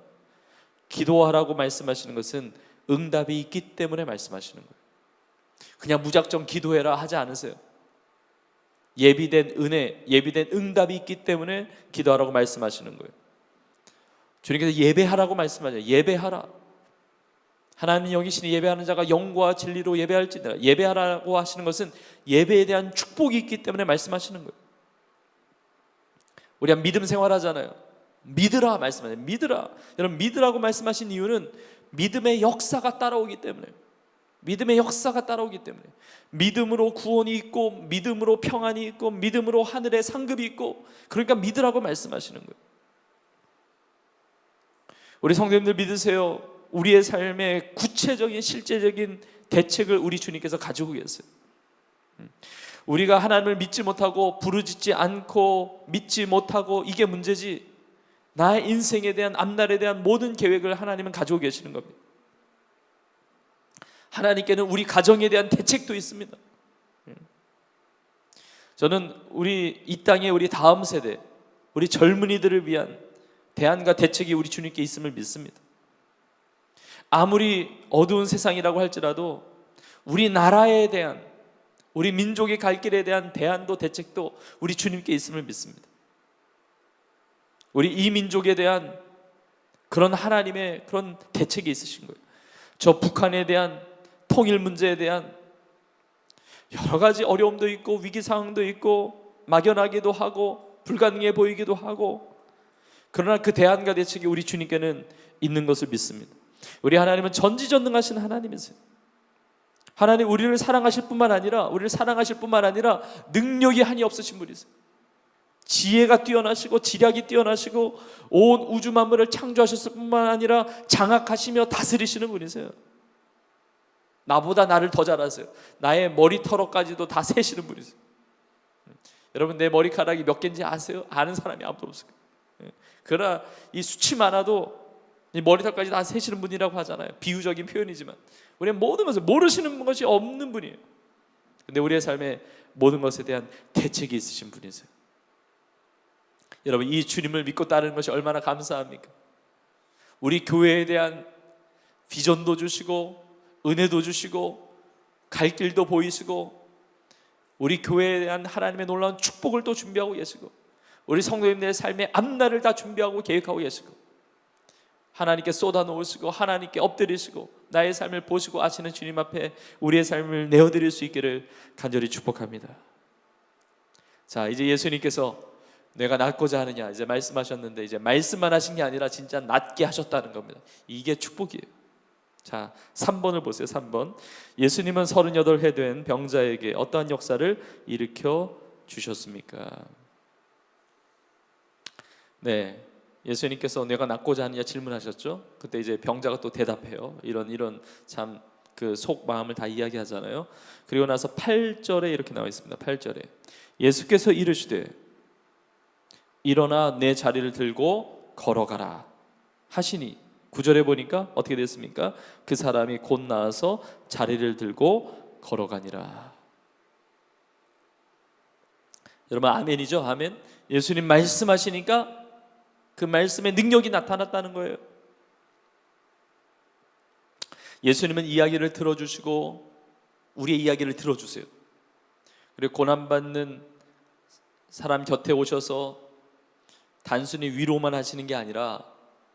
기도하라고 말씀하시는 것은 응답이 있기 때문에 말씀하시는 거예요. 그냥 무작정 기도해라 하지 않으세요. 예비된 은혜, 예비된 응답이 있기 때문에 기도하라고 말씀하시는 거예요. 주님께서 예배하라고 말씀하세요. 예배하라. 하나님 여기시니 예배하는 자가 영과 진리로 예배할지니라. 예배하라고 하시는 것은 예배에 대한 축복이 있기 때문에 말씀하시는 거예요. 우리가 믿음 생활하잖아요. 믿으라 말씀하세요. 믿으라. 여러분, 믿으라고 말씀하신 이유는 믿음의 역사가 따라오기 때문에, 믿음의 역사가 따라오기 때문에, 믿음으로 구원이 있고 믿음으로 평안이 있고 믿음으로 하늘의 상급이 있고, 그러니까 믿으라고 말씀하시는 거예요. 우리 성도님들 믿으세요. 우리의 삶의 구체적인 실제적인 대책을 우리 주님께서 가지고 계세요. 우리가 하나님을 믿지 못하고 부르짖지 않고 믿지 못하고 이게 문제지, 나의 인생에 대한, 앞날에 대한 모든 계획을 하나님은 가지고 계시는 겁니다. 하나님께는 우리 가정에 대한 대책도 있습니다. 저는 우리 이 땅의 우리 다음 세대, 우리 젊은이들을 위한 대안과 대책이 우리 주님께 있음을 믿습니다. 아무리 어두운 세상이라고 할지라도 우리나라에 대한, 우리 민족의 갈 길에 대한 대안도 대책도 우리 주님께 있음을 믿습니다. 우리 이 민족에 대한 그런 하나님의 그런 대책이 있으신 거예요. 저 북한에 대한 통일 문제에 대한 여러 가지 어려움도 있고 위기 상황도 있고 막연하기도 하고 불가능해 보이기도 하고, 그러나 그 대안과 대책이 우리 주님께는 있는 것을 믿습니다. 우리 하나님은 전지전능하신 하나님이세요. 하나님 우리를 사랑하실 뿐만 아니라 능력이 한이 없으신 분이세요. 지혜가 뛰어나시고 지략이 뛰어나시고 온 우주 만물을 창조하셨을 뿐만 아니라 장악하시며 다스리시는 분이세요. 나보다 나를 더 잘 아세요. 나의 머리털어까지도 다 세시는 분이세요. 여러분, 내 머리카락이 몇 개인지 아세요? 아는 사람이 아무도 없어요. 그러나 이 수치 많아도 이 머리털까지 다 세시는 분이라고 하잖아요. 비유적인 표현이지만 우리는 모든 것을 모르시는 것이 없는 분이에요. 근데 우리의 삶에 모든 것에 대한 대책이 있으신 분이세요. 여러분, 이 주님을 믿고 따르는 것이 얼마나 감사합니까? 우리 교회에 대한 비전도 주시고 은혜도 주시고 갈 길도 보이시고 우리 교회에 대한 하나님의 놀라운 축복을 또 준비하고 계시고 우리 성도님들의 삶의 앞날을 다 준비하고 계획하고 계시고 하나님께 쏟아놓으시고 하나님께 엎드리시고 나의 삶을 보시고 아시는 주님 앞에 우리의 삶을 내어드릴 수 있기를 간절히 축복합니다. 자, 이제 예수님께서 내가 낫고자 하느냐 이제 말씀하셨는데, 이제 말씀만 하신 게 아니라 진짜 낫게 하셨다는 겁니다. 이게 축복이에요. 자, 3번을 보세요. 3번. 예수님은 38해 된 병자에게 어떠한 역사를 일으켜 주셨습니까? 네, 예수님께서 내가 낫고자 하느냐 질문하셨죠. 그때 이제 병자가 또 대답해요. 이런 참 그 속 마음을 다 이야기하잖아요. 그리고 나서 8절에 이렇게 나와 있습니다. 8절에 예수께서 이르시되 일어나 내 자리를 들고 걸어가라 하시니, 9절에 보니까 어떻게 됐습니까? 그 사람이 곧 나아서 자리를 들고 걸어가니라. 여러분, 아멘이죠? 아멘. 예수님 말씀하시니까 그 말씀의 능력이 나타났다는 거예요. 예수님은 이야기를 들어주시고 우리의 이야기를 들어주세요. 그리고 고난받는 사람 곁에 오셔서 단순히 위로만 하시는 게 아니라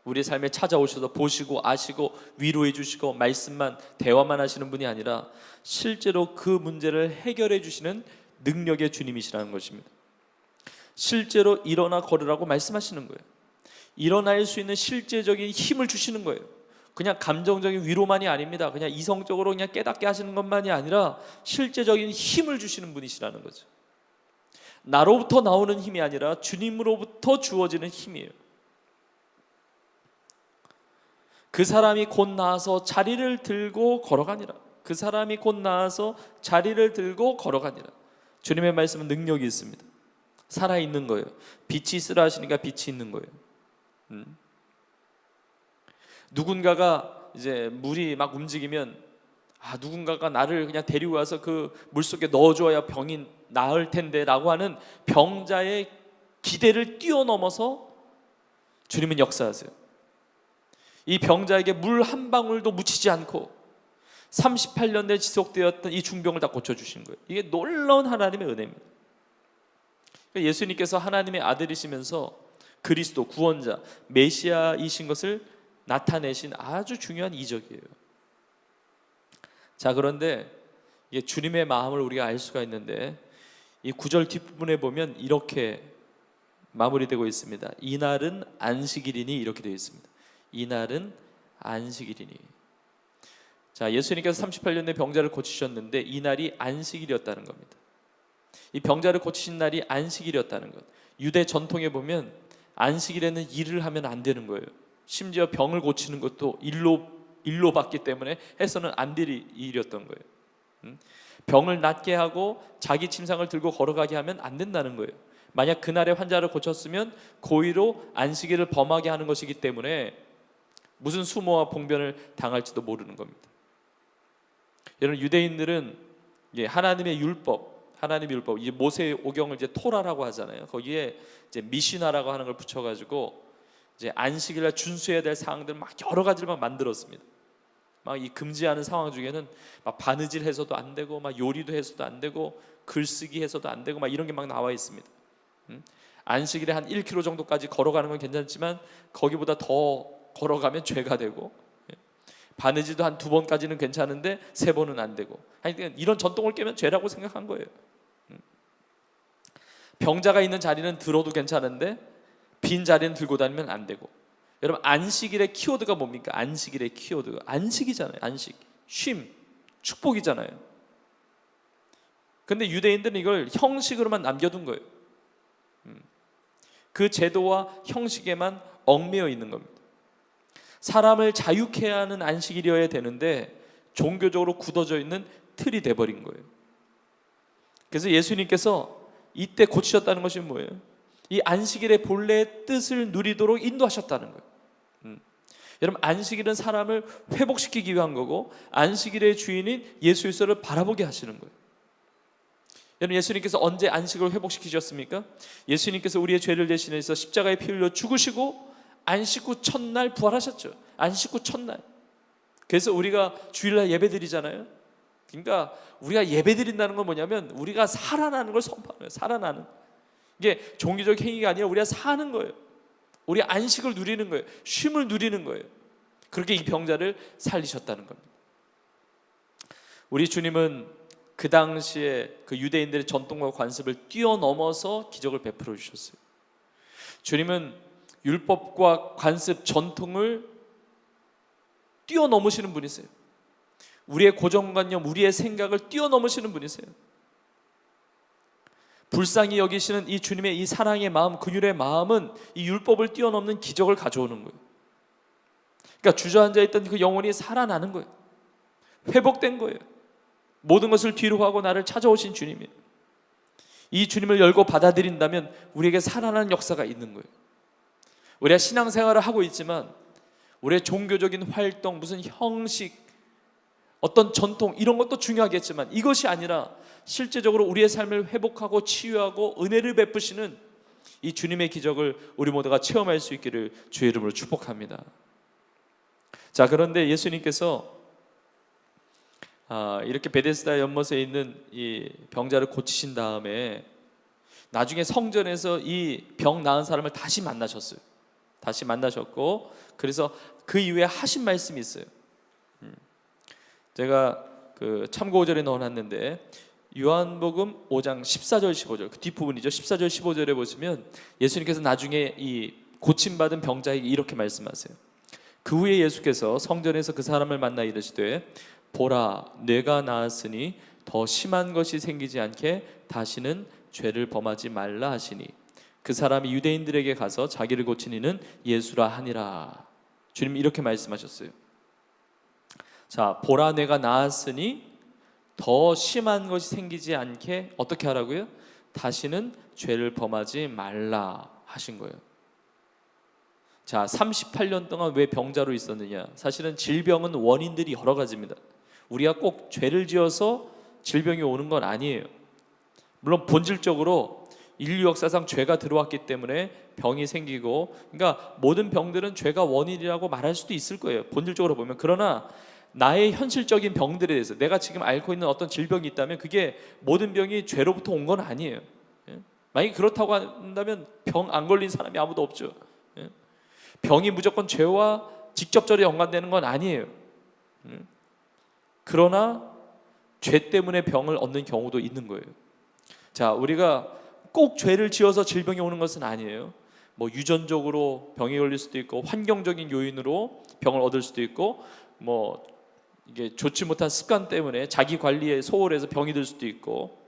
우리의 삶에 찾아오셔서 보시고 아시고 위로해 주시고 말씀만, 대화만 하시는 분이 아니라 실제로 그 문제를 해결해 주시는 능력의 주님이시라는 것입니다. 실제로 일어나 걸으라고 말씀하시는 거예요. 일어날 수 있는 실제적인 힘을 주시는 거예요. 그냥 감정적인 위로만이 아닙니다. 그냥 이성적으로 그냥 깨닫게 하시는 것만이 아니라 실제적인 힘을 주시는 분이시라는 거죠. 나로부터 나오는 힘이 아니라 주님으로부터 주어지는 힘이에요. 그 사람이 곧 나아서 자리를 들고 걸어가니라. 그 사람이 곧 나아서 자리를 들고 걸어가니라. 주님의 말씀은 능력이 있습니다. 살아있는 거예요. 빛이 있으라 하시니까 빛이 있는 거예요. 누군가가 이제 물이 막 움직이면 누군가가 나를 그냥 데리고 와서 그 물속에 넣어줘야 병이 나을 텐데 라고 하는 병자의 기대를 뛰어넘어서 주님은 역사하세요. 이 병자에게 물 한 방울도 묻히지 않고 38년 내 지속되었던 이 중병을 다 고쳐주신 거예요. 이게 놀라운 하나님의 은혜입니다. 예수님께서 하나님의 아들이시면서 그리스도, 구원자, 메시아이신 것을 나타내신 아주 중요한 이적이에요. 자, 그런데 이게 주님의 마음을 우리가 알 수가 있는데 이 9절 뒷부분에 보면 이렇게 마무리되고 있습니다. 이날은 안식일이니, 이렇게 되어 있습니다. 이날은 안식일이니. 자, 예수님께서 38년 내 병자를 고치셨는데 이날이 안식일이었다는 겁니다. 이 병자를 고치신 날이 안식일이었다는 것. 유대 전통에 보면 안식일에는 일을 하면 안 되는 거예요. 심지어 병을 고치는 것도 일로 받기 때문에 해서는 안 될 일이었던 거예요. 병을 낫게 하고 자기 침상을 들고 걸어가게 하면 안 된다는 거예요. 만약 그날에 환자를 고쳤으면 고의로 안식일을 범하게 하는 것이기 때문에 무슨 수모와 봉변을 당할지도 모르는 겁니다. 여러분, 유대인들은 하나님의 율법, 하나님의 율법, 이 모세의 오경을 이제 토라라고 하잖아요. 거기에 이제 미시나라고 하는 걸 붙여가지고 이제 안식일날 준수해야 될 사항들 막 여러 가지를 막 만들었습니다. 막 이 금지하는 상황 중에는 막 바느질 해서도 안 되고, 막 요리도 해서도 안 되고, 글쓰기 해서도 안 되고, 막 이런 게 막 나와 있습니다. 안식일에 한 1km 정도까지 걸어가는 건 괜찮지만 거기보다 더 걸어가면 죄가 되고, 바느질도 한 2번까지는 괜찮은데 3번은 안 되고, 하여튼 이런 전통을 깨면 죄라고 생각한 거예요. 병자가 있는 자리는 들어도 괜찮은데 빈 자리는 들고 다니면 안 되고. 여러분, 안식일의 키워드가 뭡니까? 안식일의 키워드가 안식이잖아요. 안식, 쉼, 축복이잖아요. 근데 유대인들은 이걸 형식으로만 남겨둔 거예요. 그 제도와 형식에만 얽매여 있는 겁니다. 사람을 자유케 하는 안식일이어야 되는데 종교적으로 굳어져 있는 틀이 돼버린 거예요. 그래서 예수님께서 이때 고치셨다는 것이 뭐예요? 이 안식일의 본래의 뜻을 누리도록 인도하셨다는 거예요. 여러분, 안식일은 사람을 회복시키기 위한 거고, 안식일의 주인인 예수 그리스도를 바라보게 하시는 거예요. 여러분, 예수님께서 언제 안식을 회복시키셨습니까? 예수님께서 우리의 죄를 대신해서 십자가에 피 흘려 죽으시고 안식 후 첫날 부활하셨죠. 안식 후 첫날. 그래서 우리가 주일날 예배드리잖아요. 그러니까 우리가 예배드린다는 건 뭐냐면 우리가 살아나는 걸 선포하는 거예요. 살아나는. 이게 종교적 행위가 아니라 우리가 사는 거예요. 우리 안식을 누리는 거예요. 쉼을 누리는 거예요. 그렇게 이 병자를 살리셨다는 겁니다. 우리 주님은 그 당시에 그 유대인들의 전통과 관습을 뛰어넘어서 기적을 베풀어 주셨어요. 주님은 율법과 관습, 전통을 뛰어넘으시는 분이세요. 우리의 고정관념, 우리의 생각을 뛰어넘으시는 분이세요. 불쌍히 여기시는 이 주님의 이 사랑의 마음, 긍휼의 마음은 이 율법을 뛰어넘는 기적을 가져오는 거예요. 그러니까 주저앉아 있던 그 영혼이 살아나는 거예요. 회복된 거예요. 모든 것을 뒤로 하고 나를 찾아오신 주님이에요. 이 주님을 열고 받아들인다면 우리에게 살아나는 역사가 있는 거예요. 우리가 신앙생활을 하고 있지만 우리의 종교적인 활동, 무슨 형식, 어떤 전통, 이런 것도 중요하겠지만 이것이 아니라 실제적으로 우리의 삶을 회복하고 치유하고 은혜를 베푸시는 이 주님의 기적을 우리 모두가 체험할 수 있기를 주의 이름으로 축복합니다. 자, 그런데 예수님께서 이렇게 베데스다 연못에 있는 이 병자를 고치신 다음에 나중에 성전에서 이 병 나은 사람을 다시 만나셨어요. 다시 만나셨고, 그래서 그 이후에 하신 말씀이 있어요. 제가 그 참고절에 넣어놨는데 요한복음 5장 14절 15절 그 뒷부분이죠. 14절 15절에 보시면 예수님께서 나중에 이 고침받은 병자에게 이렇게 말씀하세요. 그 후에 예수께서 성전에서 그 사람을 만나 이르시되 보라, 뇌가 나았으니 더 심한 것이 생기지 않게 다시는 죄를 범하지 말라 하시니 그 사람이 유대인들에게 가서 자기를 고친 이는 예수라 하니라. 주님 이렇게 말씀하셨어요. 자, 보라, 뇌가 나았으니 더 심한 것이 생기지 않게 어떻게 하라고요? 다시는 죄를 범하지 말라 하신 거예요. 자, 38년 동안 왜 병자로 있었느냐? 사실은 질병은 원인들이 여러 가지입니다. 우리가 꼭 죄를 지어서 질병이 오는 건 아니에요. 물론 본질적으로 인류 역사상 죄가 들어왔기 때문에 병이 생기고, 그러니까 모든 병들은 죄가 원인이라고 말할 수도 있을 거예요, 본질적으로 보면. 그러나 나의 현실적인 병들에 대해서 내가 지금 앓고 있는 어떤 질병이 있다면 그게 모든 병이 죄로부터 온 건 아니에요. 만약에 그렇다고 한다면 병 안 걸린 사람이 아무도 없죠. 병이 무조건 죄와 직접적으로 연관되는 건 아니에요. 그러나 죄 때문에 병을 얻는 경우도 있는 거예요. 자, 우리가 꼭 죄를 지어서 질병이 오는 것은 아니에요. 뭐 유전적으로 병이 걸릴 수도 있고, 환경적인 요인으로 병을 얻을 수도 있고, 뭐 이게 좋지 못한 습관 때문에 자기 관리에 소홀해서 병이 들 수도 있고,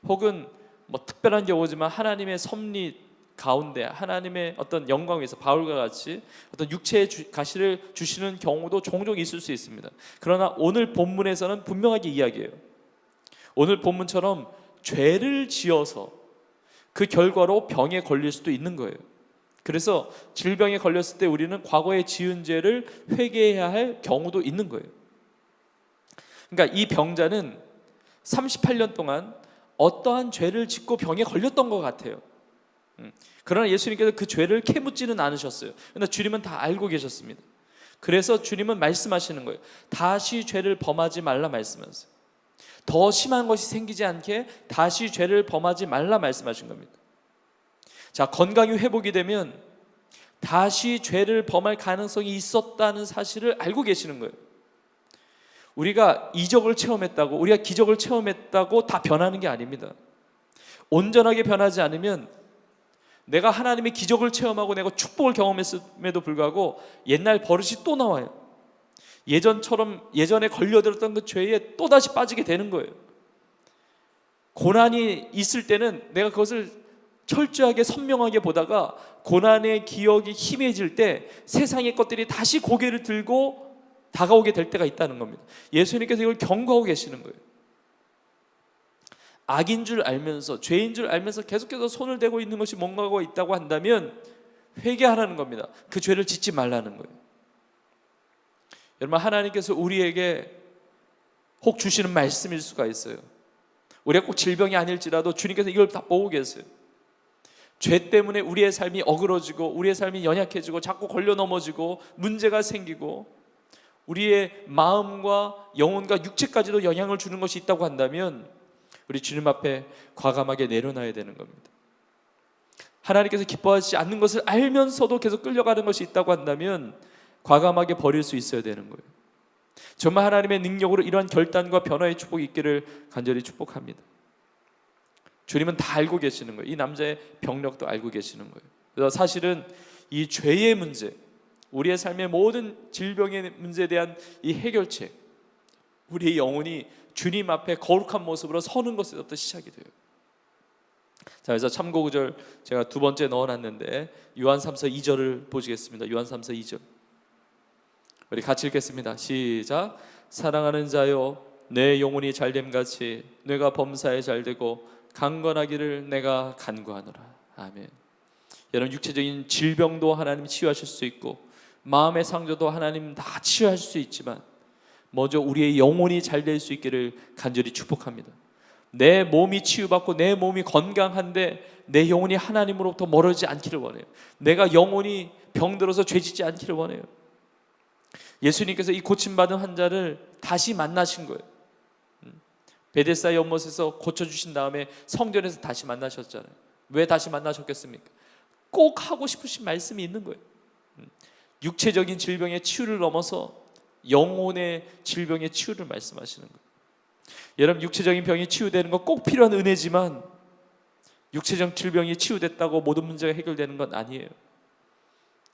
혹은 뭐 특별한 경우지만 하나님의 섭리 가운데 하나님의 어떤 영광에서 바울과 같이 어떤 육체의 가시를 주시는 경우도 종종 있을 수 있습니다. 그러나 오늘 본문에서는 분명하게 이야기해요. 오늘 본문처럼 죄를 지어서 그 결과로 병에 걸릴 수도 있는 거예요. 그래서 질병에 걸렸을 때 우리는 과거에 지은 죄를 회개해야 할 경우도 있는 거예요. 그러니까 이 병자는 38년 동안 어떠한 죄를 짓고 병에 걸렸던 것 같아요. 그러나 예수님께서 그 죄를 캐묻지는 않으셨어요. 그러나 주님은 다 알고 계셨습니다. 그래서 주님은 말씀하시는 거예요. 다시 죄를 범하지 말라 말씀하세요. 더 심한 것이 생기지 않게 다시 죄를 범하지 말라 말씀하신 겁니다. 자, 건강이 회복이 되면 다시 죄를 범할 가능성이 있었다는 사실을 알고 계시는 거예요. 우리가 이적을 체험했다고, 우리가 기적을 체험했다고 다 변하는 게 아닙니다. 온전하게 변하지 않으면 내가 하나님의 기적을 체험하고 내가 축복을 경험했음에도 불구하고 옛날 버릇이 또 나와요. 예전에 걸려들었던 그 죄에 또다시 빠지게 되는 거예요. 고난이 있을 때는 내가 그것을 철저하게 선명하게 보다가 고난의 기억이 희미해질 때 세상의 것들이 다시 고개를 들고 다가오게 될 때가 있다는 겁니다. 예수님께서 이걸 경고하고 계시는 거예요. 악인 줄 알면서, 죄인 줄 알면서 계속해서 손을 대고 있는 것이 뭔가가 있다고 한다면 회개하라는 겁니다. 그 죄를 짓지 말라는 거예요. 여러분, 하나님께서 우리에게 혹 주시는 말씀일 수가 있어요. 우리가 꼭 질병이 아닐지라도 주님께서 이걸 다 보고 계세요. 죄 때문에 우리의 삶이 어그러지고 우리의 삶이 연약해지고 자꾸 걸려 넘어지고 문제가 생기고 우리의 마음과 영혼과 육체까지도 영향을 주는 것이 있다고 한다면 우리 주님 앞에 과감하게 내려놔야 되는 겁니다. 하나님께서 기뻐하지 않는 것을 알면서도 계속 끌려가는 것이 있다고 한다면 과감하게 버릴 수 있어야 되는 거예요. 정말 하나님의 능력으로 이러한 결단과 변화의 축복이 있기를 간절히 축복합니다. 주님은 다 알고 계시는 거예요. 이 남자의 병력도 알고 계시는 거예요. 그래서 사실은 이 죄의 문제, 우리의 삶의 모든 질병의 문제에 대한 이 해결책, 우리의 영혼이 주님 앞에 거룩한 모습으로 서는 것에서부터 시작이 돼요. 자, 그래서 참고 구절 제가 두 번째 넣어놨는데 요한 3서 2절을 보시겠습니다. 요한 3서 2절 우리 같이 읽겠습니다. 시작. 사랑하는 자여, 내 영혼이 잘됨같이 뇌가 범사에 잘되고 강건하기를 내가 간구하노라. 아멘. 여러분, 육체적인 질병도 하나님 치유하실 수 있고 마음의 상처도 하나님 다 치유할 수 있지만 먼저 우리의 영혼이 잘 될 수 있기를 간절히 축복합니다. 내 몸이 치유받고 내 몸이 건강한데 내 영혼이 하나님으로부터 멀어지지 않기를 원해요. 내가 영혼이 병들어서 죄짓지 않기를 원해요. 예수님께서 이 고침받은 환자를 다시 만나신 거예요. 베데스다 연못에서 고쳐주신 다음에 성전에서 다시 만나셨잖아요. 왜 다시 만나셨겠습니까? 꼭 하고 싶으신 말씀이 있는 거예요. 육체적인 질병의 치유를 넘어서 영혼의 질병의 치유를 말씀하시는 거예요. 여러분, 육체적인 병이 치유되는 건 꼭 필요한 은혜지만 육체적 질병이 치유됐다고 모든 문제가 해결되는 건 아니에요.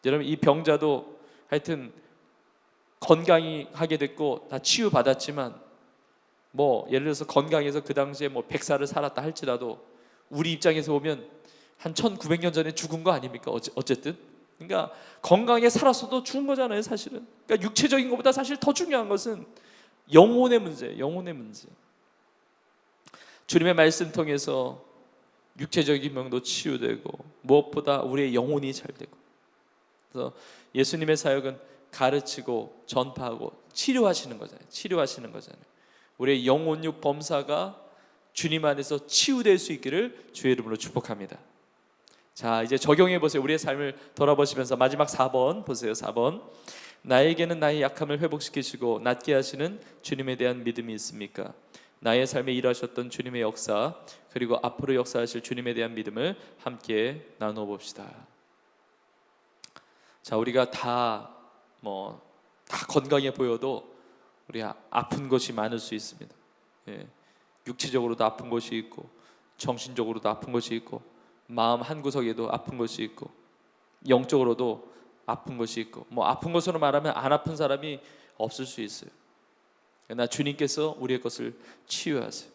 여러분, 이 병자도 하여튼 건강하게 됐고 다 치유받았지만 뭐 예를 들어서 건강해서 그 당시에 뭐 100살을 살았다 할지라도 우리 입장에서 보면 한 1900년 전에 죽은 거 아닙니까? 어쨌든 그러니까 건강하게 살았어도 죽은 거잖아요, 사실은. 그러니까 육체적인 것보다 사실 더 중요한 것은 영혼의 문제, 영혼의 문제. 주님의 말씀 통해서 육체적인 병도 치유되고 무엇보다 우리의 영혼이 잘 되고, 그래서 예수님의 사역은 가르치고 전파하고 치료하시는 거잖아요. 치료하시는 거잖아요. 우리의 영혼육 범사가 주님 안에서 치유될 수 있기를 주의 이름으로 축복합니다. 자, 이제 적용해 보세요. 우리의 삶을 돌아보시면서 마지막 4번 보세요. 4번. 나에게는 나의 약함을 회복시키시고 낫게 하시는 주님에 대한 믿음이 있습니까? 나의 삶에 일하셨던 주님의 역사, 그리고 앞으로 역사하실 주님에 대한 믿음을 함께 나누어 봅시다. 자, 우리가 다 건강해 보여도 우리 아픈 것이 많을 수 있습니다. 예. 육체적으로도 아픈 것이 있고 정신적으로도 아픈 것이 있고 마음 한구석에도 아픈 것이 있고 영적으로도 아픈 것이 있고, 뭐 아픈 것으로 말하면 안 아픈 사람이 없을 수 있어요. 그러나 주님께서 우리의 것을 치유하세요.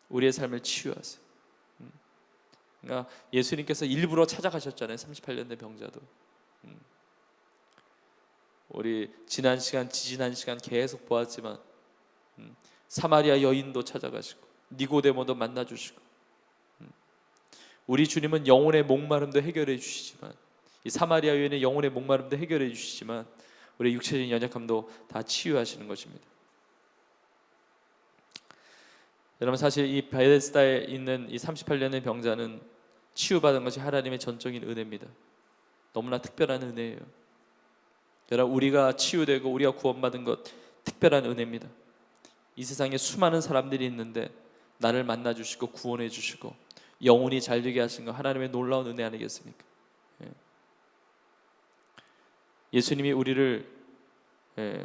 우리의 삶을 치유하세요. 그러니까 예수님께서 일부러 찾아가셨잖아요. 38년 된 병자도. 우리 지난 시간 계속 보았지만 사마리아 여인도 찾아가시고 니고데모도 만나주시고, 우리 주님은 영혼의 목마름도 해결해 주시지만, 이 사마리아 여인의 영혼의 목마름도 해결해 주시지만 우리 육체적인 연약함도 다 치유하시는 것입니다. 여러분, 사실 이 베데스다에 있는 이 38년의 병자는 치유받은 것이 하나님의 전적인 은혜입니다. 너무나 특별한 은혜예요. 여러분, 우리가 치유되고 우리가 구원받은 것 특별한 은혜입니다. 이 세상에 수많은 사람들이 있는데 나를 만나주시고 구원해 주시고 영혼이 잘되게 하신 거 하나님의 놀라운 은혜 아니겠습니까? 예수님이 우리를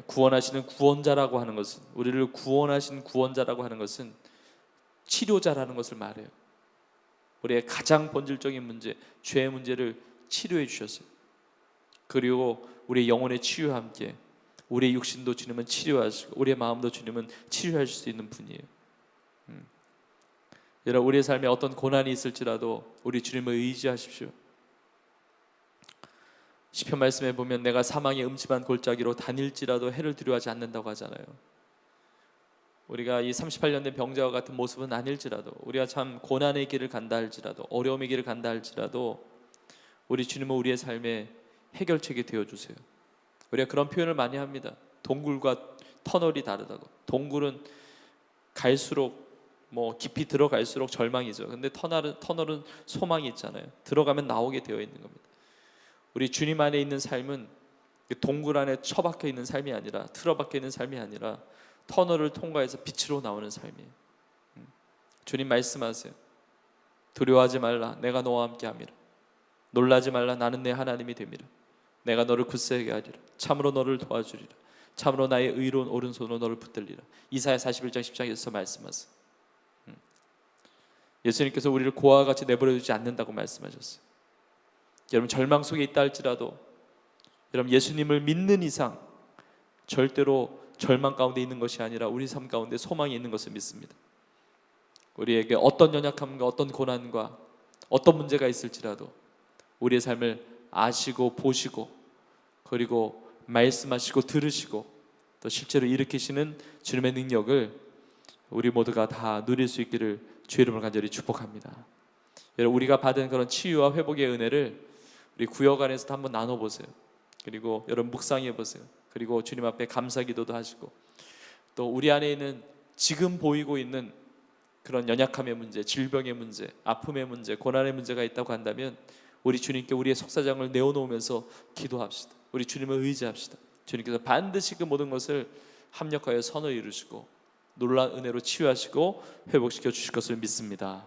구원하시는 구원자라고 하는 것은, 우리를 구원하신 구원자라고 하는 것은 치료자라는 것을 말해요. 우리의 가장 본질적인 문제, 죄의 문제를 치료해 주셨어요. 그리고 우리의 영혼의 치유와 함께 우리의 육신도 주님은 치료하시고 우리의 마음도 주님은 치료하실 수 있는 분이에요. 여러분, 우리의 삶에 어떤 고난이 있을지라도 우리 주님을 의지하십시오. 시편 말씀에 보면 내가 사망의 음침한 골짜기로 다닐지라도 해를 두려워하지 않는다고 하잖아요. 우리가 이 38년 된 병자와 같은 모습은 아닐지라도, 우리가 참 고난의 길을 간다 할지라도, 어려움의 길을 간다 할지라도 우리 주님은 우리의 삶의 해결책이 되어주세요. 우리가 그런 표현을 많이 합니다. 동굴과 터널이 다르다고. 동굴은 갈수록 깊이 들어갈수록 절망이죠. 근데 터널은 소망이 있잖아요. 들어가면 나오게 되어 있는 겁니다. 우리 주님 안에 있는 삶은 동굴 안에 처박혀 있는 삶이 아니라, 틀어박혀 있는 삶이 아니라 터널을 통과해서 빛으로 나오는 삶이에요. 주님 말씀하세요. 두려워하지 말라, 내가 너와 함께 함이라. 놀라지 말라, 나는 내 하나님이 됨이라. 내가 너를 굳세게 하리라. 참으로 너를 도와주리라. 참으로 나의 의로운 오른손으로 너를 붙들리라. 이사야 41장 10장에서 말씀하세요. 예수님께서 우리를 고아와 같이 내버려 두지 않는다고 말씀하셨어요. 여러분, 절망 속에 있다 할지라도 여러분, 예수님을 믿는 이상 절대로 절망 가운데 있는 것이 아니라 우리 삶 가운데 소망이 있는 것을 믿습니다. 우리에게 어떤 연약함과 어떤 고난과 어떤 문제가 있을지라도 우리의 삶을 아시고 보시고 그리고 말씀하시고 들으시고 또 실제로 일으키시는 주님의 능력을 우리 모두가 다 누릴 수 있기를 주의 이름으로 간절히 축복합니다. 여러분, 우리가 받은 그런 치유와 회복의 은혜를 우리 구역 안에서도 한번 나눠보세요. 그리고 여러분 묵상해 보세요. 그리고 주님 앞에 감사기도도 하시고, 또 우리 안에 있는 지금 보이고 있는 그런 연약함의 문제, 질병의 문제, 아픔의 문제, 고난의 문제가 있다고 한다면 우리 주님께 우리의 속사정을 내어놓으면서 기도합시다. 우리 주님을 의지합시다. 주님께서 반드시 그 모든 것을 합력하여 선을 이루시고 놀라운 은혜로 치유하시고 회복시켜 주실 것을 믿습니다.